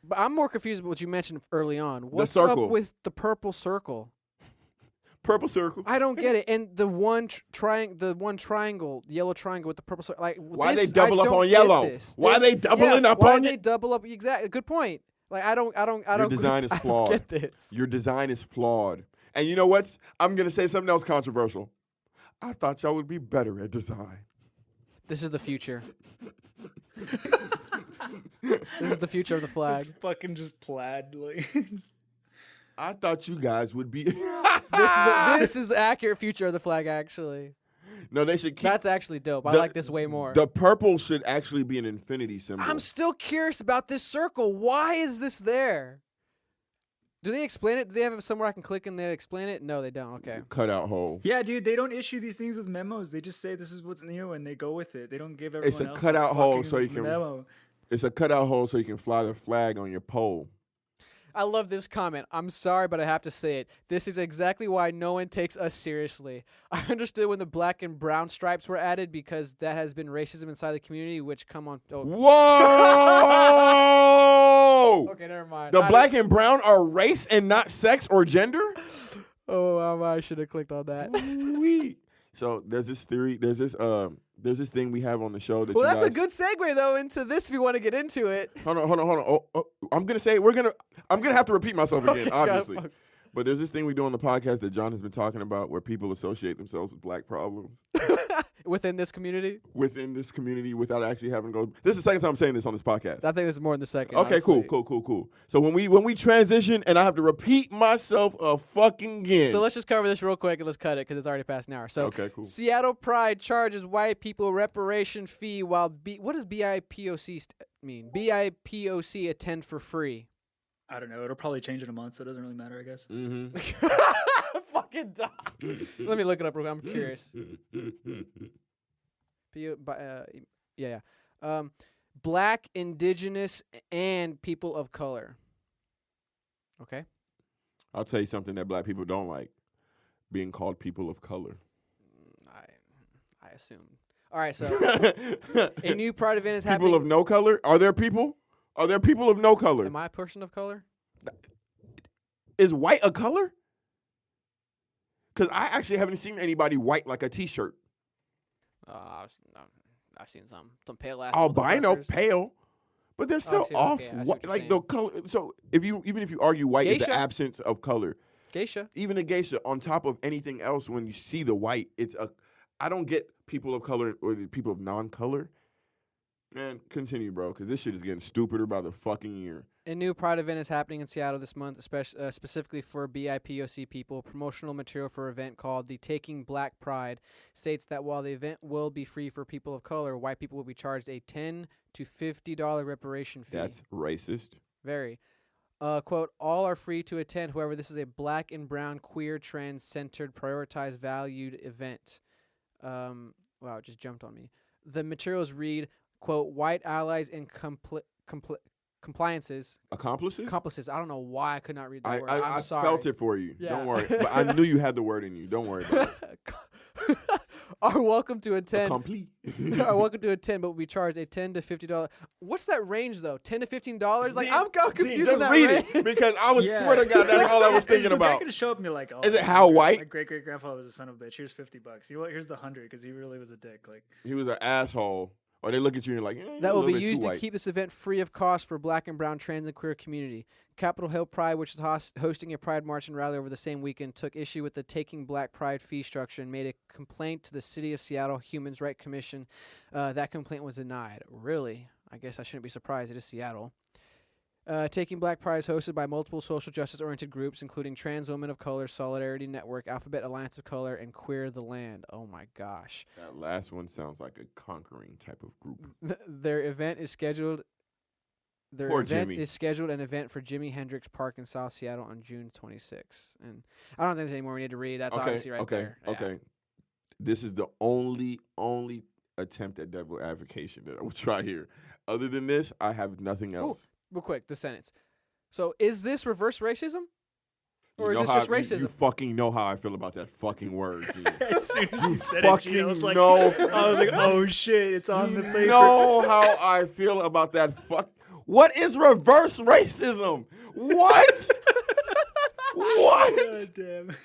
Speaker 1: But I'm more confused with what you mentioned early on. What's
Speaker 2: circle.
Speaker 1: up with the purple circle?
Speaker 2: Purple circle.
Speaker 1: I don't get it. And the one triangle, the yellow triangle with the purple circle. Like
Speaker 2: why they double up on yellow? Why they doubling up
Speaker 1: why
Speaker 2: on
Speaker 1: they double up? Exactly. Good point. Like I don't.
Speaker 2: Your design is flawed.
Speaker 1: I don't get this.
Speaker 2: Your design is flawed. And you know what? I'm gonna say something else controversial. I thought y'all would be better at design.
Speaker 1: This is the future. This is the future of the flag.
Speaker 3: It's fucking just plaid. Like,
Speaker 2: I thought you guys would be.
Speaker 1: This is the accurate future of the flag, actually.
Speaker 2: No, they should keep.
Speaker 1: That's actually dope. I like this way more.
Speaker 2: The purple should actually be an infinity symbol.
Speaker 1: I'm still curious about this circle. Why is this there? Do they explain it? Do they have it somewhere I can click and they explain it? No, they don't. Okay.
Speaker 2: Cutout hole.
Speaker 3: yeah, dude, they don't issue these things with memos. They just say this is what's new and they go with it. They don't give everyone
Speaker 2: It's a
Speaker 3: else
Speaker 2: cutout hole so you
Speaker 3: fucking
Speaker 2: can.
Speaker 3: memo.
Speaker 2: It's a cutout hole so you can fly the flag on your pole.
Speaker 1: I love this comment. I'm sorry, but I have to say it. This is exactly why no one takes us seriously. I understood when the black and brown stripes were added because that has been racism inside the community, which come on. Oh.
Speaker 2: Whoa!
Speaker 1: Okay, never mind.
Speaker 2: The black and brown are race and not sex or gender?
Speaker 1: Oh, I should have clicked on that.
Speaker 2: So there's this theory. There's this thing we have on the show that.
Speaker 1: Well, that's a good segue though into this. If you want to get into it.
Speaker 2: Hold on. Oh, I'm gonna say I'm gonna have to repeat myself again, obviously. But there's this thing we do on the podcast that John has been talking about, where people associate themselves with black problems
Speaker 1: within this community.
Speaker 2: Without actually having to go. This is the second time I'm saying this on this podcast.
Speaker 1: I think this is more than the second.
Speaker 2: Okay,
Speaker 1: honestly.
Speaker 2: cool. So when we transition and I have to repeat myself a fucking again.
Speaker 1: So let's just cover this real quick and let's cut it because it's already past an hour. So
Speaker 2: okay, cool.
Speaker 1: Seattle Pride charges white people reparation fee while what does BIPOC mean? BIPOC attend for free.
Speaker 3: I don't know. It'll probably change in a month, so it doesn't really matter, I guess.
Speaker 2: Mm-hmm.
Speaker 1: Fucking dog. Let me look it up real quick. I'm curious. Black, indigenous, and people of color. Okay.
Speaker 2: I'll tell you something that black people don't like: being called people of color.
Speaker 1: I assume. All right, so a new Pride event is happening.
Speaker 2: People of no color? Are there people? Are there people of no color?
Speaker 1: Am I a person of color?
Speaker 2: Is white a color? Because I actually haven't seen anybody white like a T-shirt.
Speaker 1: I've seen some pale ass.
Speaker 2: Albino, pale, but they're still off.
Speaker 1: Okay,
Speaker 2: like the color. So even if you argue white is the absence of color,
Speaker 1: geisha.
Speaker 2: Even a geisha on top of anything else, when you see the white, I don't get people of color or people of non-color. Man, continue, bro, because this shit is getting stupider by the fucking year.
Speaker 1: A new Pride event is happening in Seattle this month, specifically for BIPOC people. Promotional material for an event called The Taking Black Pride states that while the event will be free for people of color, white people will be charged a $10 to $50 reparation fee.
Speaker 2: That's racist.
Speaker 1: Very. Quote, all are free to attend. However, this is a black and brown, queer, trans-centered, prioritized, valued event. Wow, it just jumped on me. The materials read, quote, white allies and compliances.
Speaker 2: Accomplices?
Speaker 1: Accomplices. I don't know why I could not read that word.
Speaker 2: I'm sorry. I felt it for you.
Speaker 1: Yeah.
Speaker 2: Don't worry. But I knew you had the word in you. Don't worry about it.
Speaker 1: Are welcome to attend.
Speaker 2: Are
Speaker 1: welcome to attend, but will be charged a $10 to $50. What's that range though? $10 to $15? Like I'm confused.
Speaker 2: Just read it because I was swear to God that's all I was thinking about.
Speaker 3: They're gonna show up and be like, "Oh,
Speaker 2: is it how white?"
Speaker 3: My great grandfather was a son of a bitch. Here's $50. Here's the 100 because he really was a dick. Like
Speaker 2: he was an asshole. Or they look at you and you're like,
Speaker 1: that will be used to keep this event free of cost for black and brown, trans, and queer community. Capitol Hill Pride, which is hosting a Pride March and rally over the same weekend, took issue with the Taking Black Pride fee structure and made a complaint to the City of Seattle Human Rights Commission. That complaint was denied. Really? I guess I shouldn't be surprised. It is Seattle. Taking Black Pride is hosted by multiple social justice-oriented groups, including Trans Women of Color, Solidarity Network, Alphabet Alliance of Color, and Queer the Land. Oh, my gosh.
Speaker 2: That last one sounds like a conquering type of group.
Speaker 1: Their event is scheduled... is scheduled an event for Jimi Hendrix Park in South Seattle on June 26th. And I don't think there's any more we need to read. That's obviously right there.
Speaker 2: Okay. This is the only attempt at devil advocation that I will try here. Other than this, I have nothing else.
Speaker 1: Ooh, real quick, the sentence. So is this reverse racism? Or is this just racism?
Speaker 2: You fucking know how I feel about that fucking word, Gene.
Speaker 3: As soon as you said
Speaker 2: it,
Speaker 3: Gene, I was like, oh shit, it's on the paper.
Speaker 2: You know how I feel about that What is reverse racism? What? What?
Speaker 3: God damn.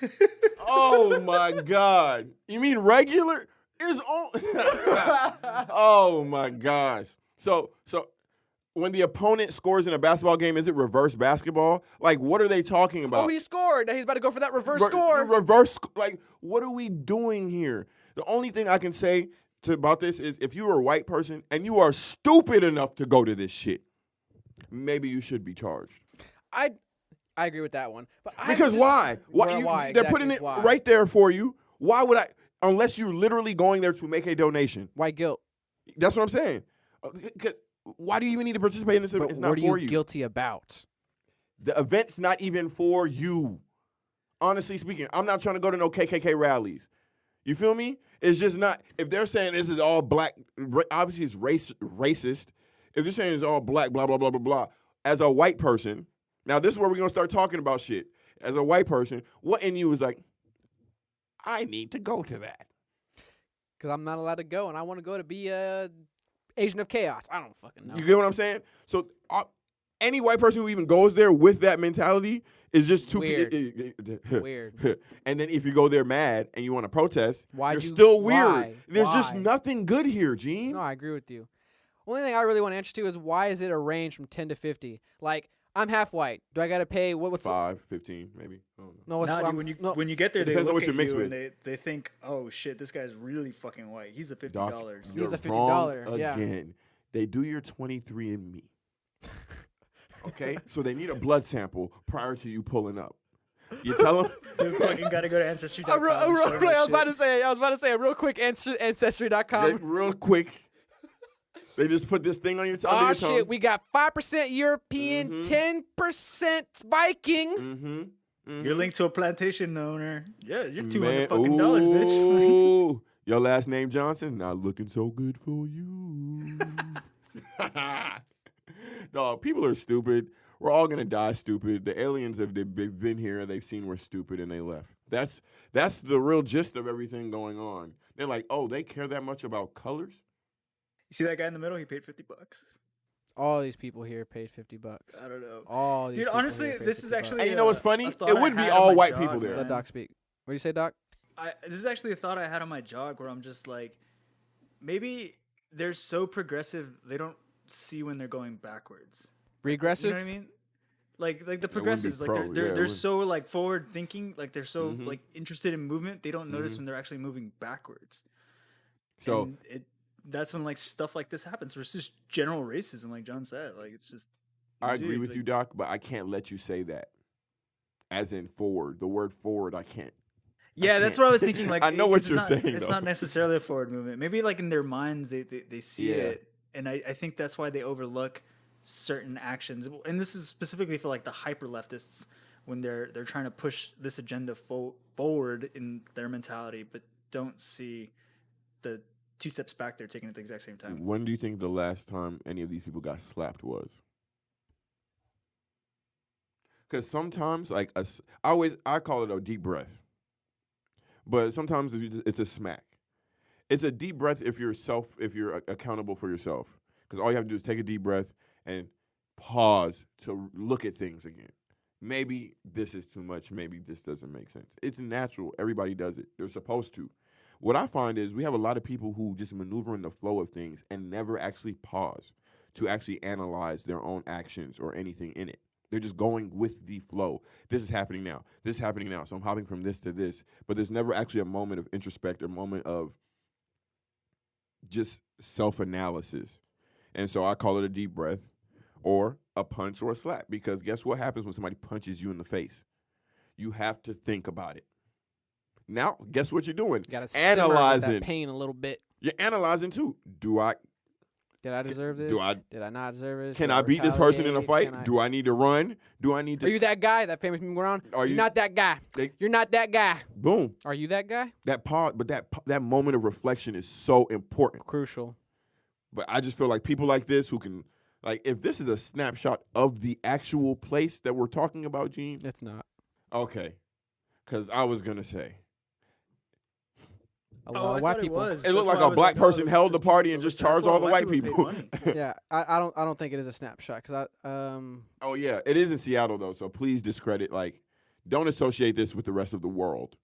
Speaker 2: Oh my God. You mean regular? Oh my gosh. So when the opponent scores in a basketball game, is it reverse basketball? Like, what are they talking about?
Speaker 1: Oh, he scored. Now he's about to go for that reverse score.
Speaker 2: Like, what are we doing here? The only thing I can say about this is if you are a white person and you are stupid enough to go to this shit, maybe you should be charged.
Speaker 1: I agree with that one. But
Speaker 2: why?
Speaker 1: Why?
Speaker 2: They're putting it right there for you. Why would I? Unless you're literally going there to make a donation.
Speaker 1: Why guilt?
Speaker 2: That's what I'm saying. Why do you even need to participate in this event? It's not for you.
Speaker 1: What are you guilty about?
Speaker 2: The event's not even for you. Honestly speaking, I'm not trying to go to no KKK rallies. You feel me? It's just not. If they're saying this is all black, obviously it's racist. If they're saying it's all black, blah, blah, blah, blah, blah. As a white person, Now, this is where we're going to start talking about shit. As a white person, what in you is like, I need to go to that?
Speaker 1: Because I'm not allowed to go, and I want to go to be a agent of chaos. I don't fucking know.
Speaker 2: You get what I'm saying? So any white person who even goes there with that mentality is just too
Speaker 1: Weird. Weird.
Speaker 2: And then if you go there mad and you want to protest,
Speaker 1: Why'd
Speaker 2: you're
Speaker 1: you-
Speaker 2: still weird.
Speaker 1: why?
Speaker 2: There's just
Speaker 1: Why?
Speaker 2: nothing good here, Gene.
Speaker 1: No, I agree with you. Only thing I really want to answer to is why is it a range from 10 to 50? Like, I'm half white. Do I got to pay what's
Speaker 2: 5, 15, maybe. I don't know.
Speaker 1: No, what's
Speaker 3: Nah, dude, when you get there,
Speaker 2: It
Speaker 3: they
Speaker 2: depends on
Speaker 3: look
Speaker 2: what
Speaker 3: at
Speaker 2: you're mixed
Speaker 3: you
Speaker 2: with.
Speaker 3: and they think, oh shit, this guy's really fucking white. He's a $50.
Speaker 2: Doc,
Speaker 1: He's a
Speaker 2: you're wrong
Speaker 1: $50, yeah.
Speaker 2: Again, they do your 23andMe. Okay? So they need a blood sample prior to you pulling up. You tell them.
Speaker 3: You fucking gotta go to ancestry.com.
Speaker 1: I was about to say a real quick ancestry.com.
Speaker 2: Real quick. They just put this thing on your tongue.
Speaker 1: Oh shit, we got 5% European, 10% Viking.
Speaker 3: You're linked to a plantation owner. Yeah, you're $200
Speaker 2: Man,
Speaker 3: fucking dollars, bitch.
Speaker 2: ooh, your last name Johnson, not looking so good for you. Dog, people are stupid. We're all gonna die stupid. The aliens they've been here, they've seen we're stupid, and they left. That's the real gist of everything going on. They're like, oh, they care that much about colors?
Speaker 3: You see that guy in the middle? He paid $50.
Speaker 1: All these people here paid $50.
Speaker 3: I don't know.
Speaker 1: All these
Speaker 3: Dude,
Speaker 1: people
Speaker 3: honestly,
Speaker 1: here paid
Speaker 3: this is
Speaker 1: $50.
Speaker 3: actually.
Speaker 2: And you know what's funny?
Speaker 3: a
Speaker 2: It
Speaker 3: thought I
Speaker 2: wouldn't be
Speaker 3: had
Speaker 2: all
Speaker 3: on my
Speaker 2: white
Speaker 3: jog,
Speaker 2: people there.
Speaker 1: Let
Speaker 3: man.
Speaker 1: Doc speak. What do you say, Doc?
Speaker 3: This is actually a thought I had on my jog where I'm just like, maybe they're so progressive they don't see when they're going backwards.
Speaker 1: Regressive?
Speaker 3: You know what I mean? Like the
Speaker 2: wouldn't be
Speaker 3: progressives, like
Speaker 2: pro,
Speaker 3: they're
Speaker 2: yeah, it
Speaker 3: they're
Speaker 2: wouldn't.
Speaker 3: so like forward thinking, like they're so
Speaker 2: Mhm.
Speaker 3: like interested in movement. They don't notice when they're actually moving backwards.
Speaker 2: So
Speaker 3: And that's when like stuff like this happens. So it's just general racism, like John said. Like it's just.
Speaker 2: I agree
Speaker 3: dude,
Speaker 2: with
Speaker 3: like,
Speaker 2: you, Doc, but I can't let you say that. As in forward. The word forward, I can't.
Speaker 3: Yeah, that's what I was thinking. Like
Speaker 2: I know what you're saying,
Speaker 3: It's
Speaker 2: though.
Speaker 3: not necessarily a forward movement. Maybe like in their minds they see
Speaker 2: Yeah.
Speaker 3: it, and I think that's why they overlook certain actions. And this is specifically for like the hyper leftists when they're trying to push this agenda forward in their mentality, but don't see the 2 steps back they're taking at the exact same time.
Speaker 2: When do you think the last time any of these people got slapped was? Because sometimes, like, I call it a deep breath. But sometimes it's a smack. It's a deep breath if you're accountable for yourself. Because all you have to do is take a deep breath and pause to look at things again. Maybe this is too much. Maybe this doesn't make sense. It's natural. Everybody does it. They're supposed to. What I find is we have a lot of people who just maneuver in the flow of things and never actually pause to actually analyze their own actions or anything in it. They're just going with the flow. This is happening now. This is happening now. So I'm hopping from this to this. But there's never actually a moment of introspect, a moment of just self-analysis. And so I call it a deep breath or a punch or a slap. Because guess what happens when somebody punches you in the face? You have to think about it. Now, guess what you're doing?
Speaker 1: You gotta
Speaker 2: Analyzing.
Speaker 1: simmer with that pain a little bit.
Speaker 2: You're analyzing too.
Speaker 1: Did I deserve this? Did I not deserve this?
Speaker 2: Can
Speaker 1: Did
Speaker 2: I beat this person in a
Speaker 1: retaliate?
Speaker 2: fight? Do I need to run? Do I need to?
Speaker 1: Are you that guy? That famous meme around?
Speaker 2: Are you-
Speaker 1: You're not that guy. You're not that guy.
Speaker 2: Boom.
Speaker 1: Are you that guy?
Speaker 2: That pause, but that moment of reflection is so important.
Speaker 1: Crucial.
Speaker 2: But I just feel like people like this who can, like, if this is a snapshot of the actual place that we're talking about, Gene.
Speaker 1: It's not.
Speaker 2: Okay. Because I was going to say.
Speaker 1: A lot of white people.
Speaker 2: It looked like a black person held the party and just charged all the white people.
Speaker 1: Yeah, I don't think it is a snapshot because
Speaker 2: Oh yeah, it is in Seattle though, so please discredit, like, don't associate this with the rest of the world.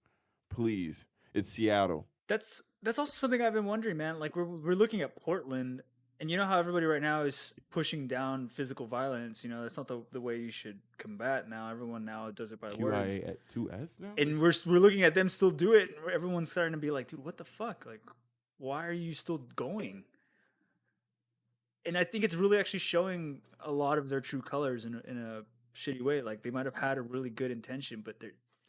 Speaker 2: Please. It's Seattle.
Speaker 3: That's also something I've been wondering, man. Like we're looking at Portland, and you know how everybody right now is pushing down physical violence. You know, that's not the way you should combat now. Everyone now does it by words.
Speaker 2: QIA at 2S now?
Speaker 3: And we're looking at them still do it. And everyone's starting to be like, dude, what the fuck? Like, why are you still going? And I think it's really actually showing a lot of their true colors in a shitty way. Like they might have had a really good intention, but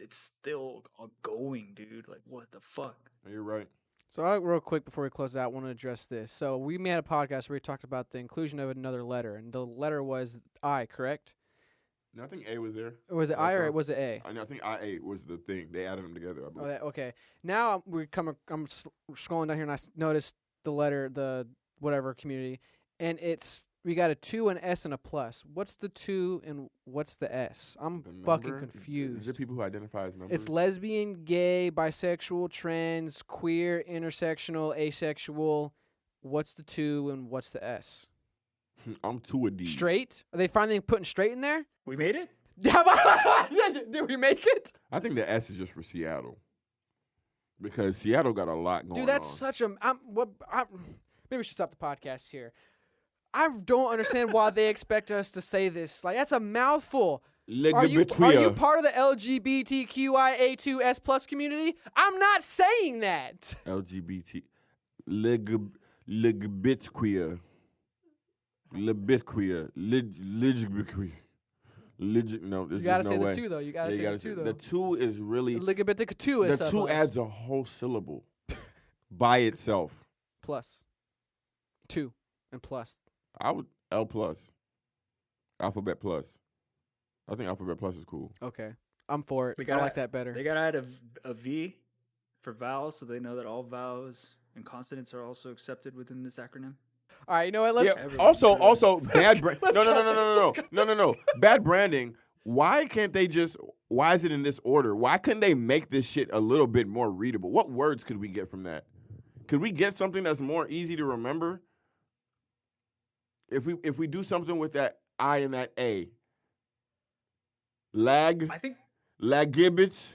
Speaker 3: it's still going, dude. Like, what the fuck?
Speaker 2: You're right.
Speaker 1: So real quick before we close out, I want to address this. So we made a podcast where we talked about the inclusion of another letter, and the letter was I, correct?
Speaker 2: No, I think A was there.
Speaker 1: Or was it I or was it A?
Speaker 2: I think IA was the thing. They added them together, I believe.
Speaker 1: Okay. Now I'm scrolling down here and I noticed the letter, the whatever community, and it's We got a 2, an S, and a plus. What's the 2 and what's the S? I'm fucking confused.
Speaker 2: Is it people who identify as numbers?
Speaker 1: It's lesbian, gay, bisexual, trans, queer, intersectional, asexual. What's the 2 and what's the S?
Speaker 2: I'm 2 of these.
Speaker 1: Straight? Are they finally putting straight in there?
Speaker 3: We made it?
Speaker 1: Did we make it?
Speaker 2: I think the S is just for Seattle. Because Seattle got a lot going on.
Speaker 1: Dude, that's such a... maybe we should stop the podcast here. I don't understand why they expect us to say this. Like, that's a mouthful. Are you part of the LGBTQIA2S plus community? I'm not saying that.
Speaker 2: LGBT. Ligbitqueer. Libitqueer. Ligibitqueer. No, there's
Speaker 1: you gotta
Speaker 2: no
Speaker 1: say
Speaker 2: way.
Speaker 1: the 2 though. You gotta say the 2 though.
Speaker 2: The 2 is really...
Speaker 1: Ligibitqueer is
Speaker 2: the 2 adds a whole syllable by itself.
Speaker 1: Plus. 2 and plus.
Speaker 2: I would L plus. Alphabet plus. I think alphabet plus is cool.
Speaker 1: Okay. I'm for it. I like that better.
Speaker 3: They gotta add a V for vowels so they know that all vowels and consonants are also accepted within this acronym.
Speaker 1: All right, you know what? Let's
Speaker 2: Also bad branding. No. Bad branding. Why can't they just, why is it in this order? Why couldn't they make this shit a little bit more readable? What words could we get from that? Could we get something that's more easy to remember? If we do something with that I and that A.
Speaker 3: I think
Speaker 2: Lagibbits.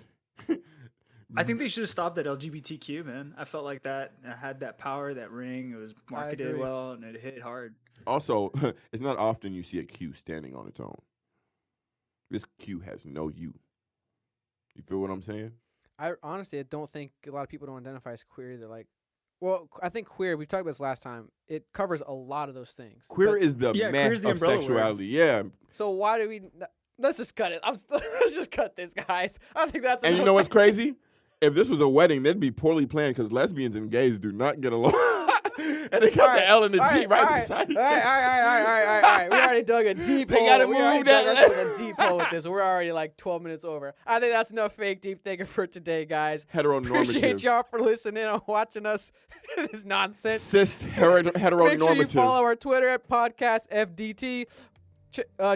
Speaker 3: I think they should have stopped at LGBTQ, man. I felt like that had that power, that ring. It was marketed well, and it hit hard.
Speaker 2: Also, it's not often you see a Q standing on its own. This Q has no U. You feel what I'm saying?
Speaker 1: I don't think a lot of people don't identify as queer. They're like, well, I think queer, we've talked about this last time, it covers a lot of those things.
Speaker 2: Queer is the mass of sexuality. Yeah.
Speaker 1: So why do we... Let's just cut it. Let's just cut this, guys. I think that's...
Speaker 2: And you know what's crazy? If this was a wedding, they'd be poorly planned because lesbians and gays do not get along. And they got the L and the G right beside each other.
Speaker 1: All right. We already dug a deep hole.
Speaker 2: They gotta move that.
Speaker 1: A deep hole with this. We're already like 12 minutes over. I think that's enough fake deep thinking for today, guys.
Speaker 2: Heteronormative.
Speaker 1: Appreciate y'all for listening and watching us. This nonsense.
Speaker 2: Cis heteronormative.
Speaker 1: Make sure you follow our Twitter at podcastfdt.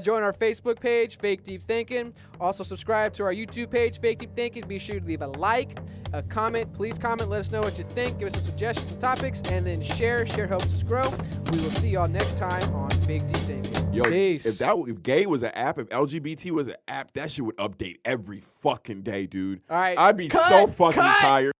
Speaker 1: Join our Facebook page, Fake Deep Thinking. Also subscribe to our YouTube page, Fake Deep Thinking. Be sure to leave a like, a comment. Please comment. Let us know what you think. Give us some suggestions, some topics, and then share. Share helps us grow. We will see y'all next time on Fake Deep Thinking.
Speaker 2: Yo,
Speaker 1: peace.
Speaker 2: If gay was an app, if LGBT was an app, that shit would update every fucking day, dude.
Speaker 1: All right.
Speaker 2: I'd be so fucking tired.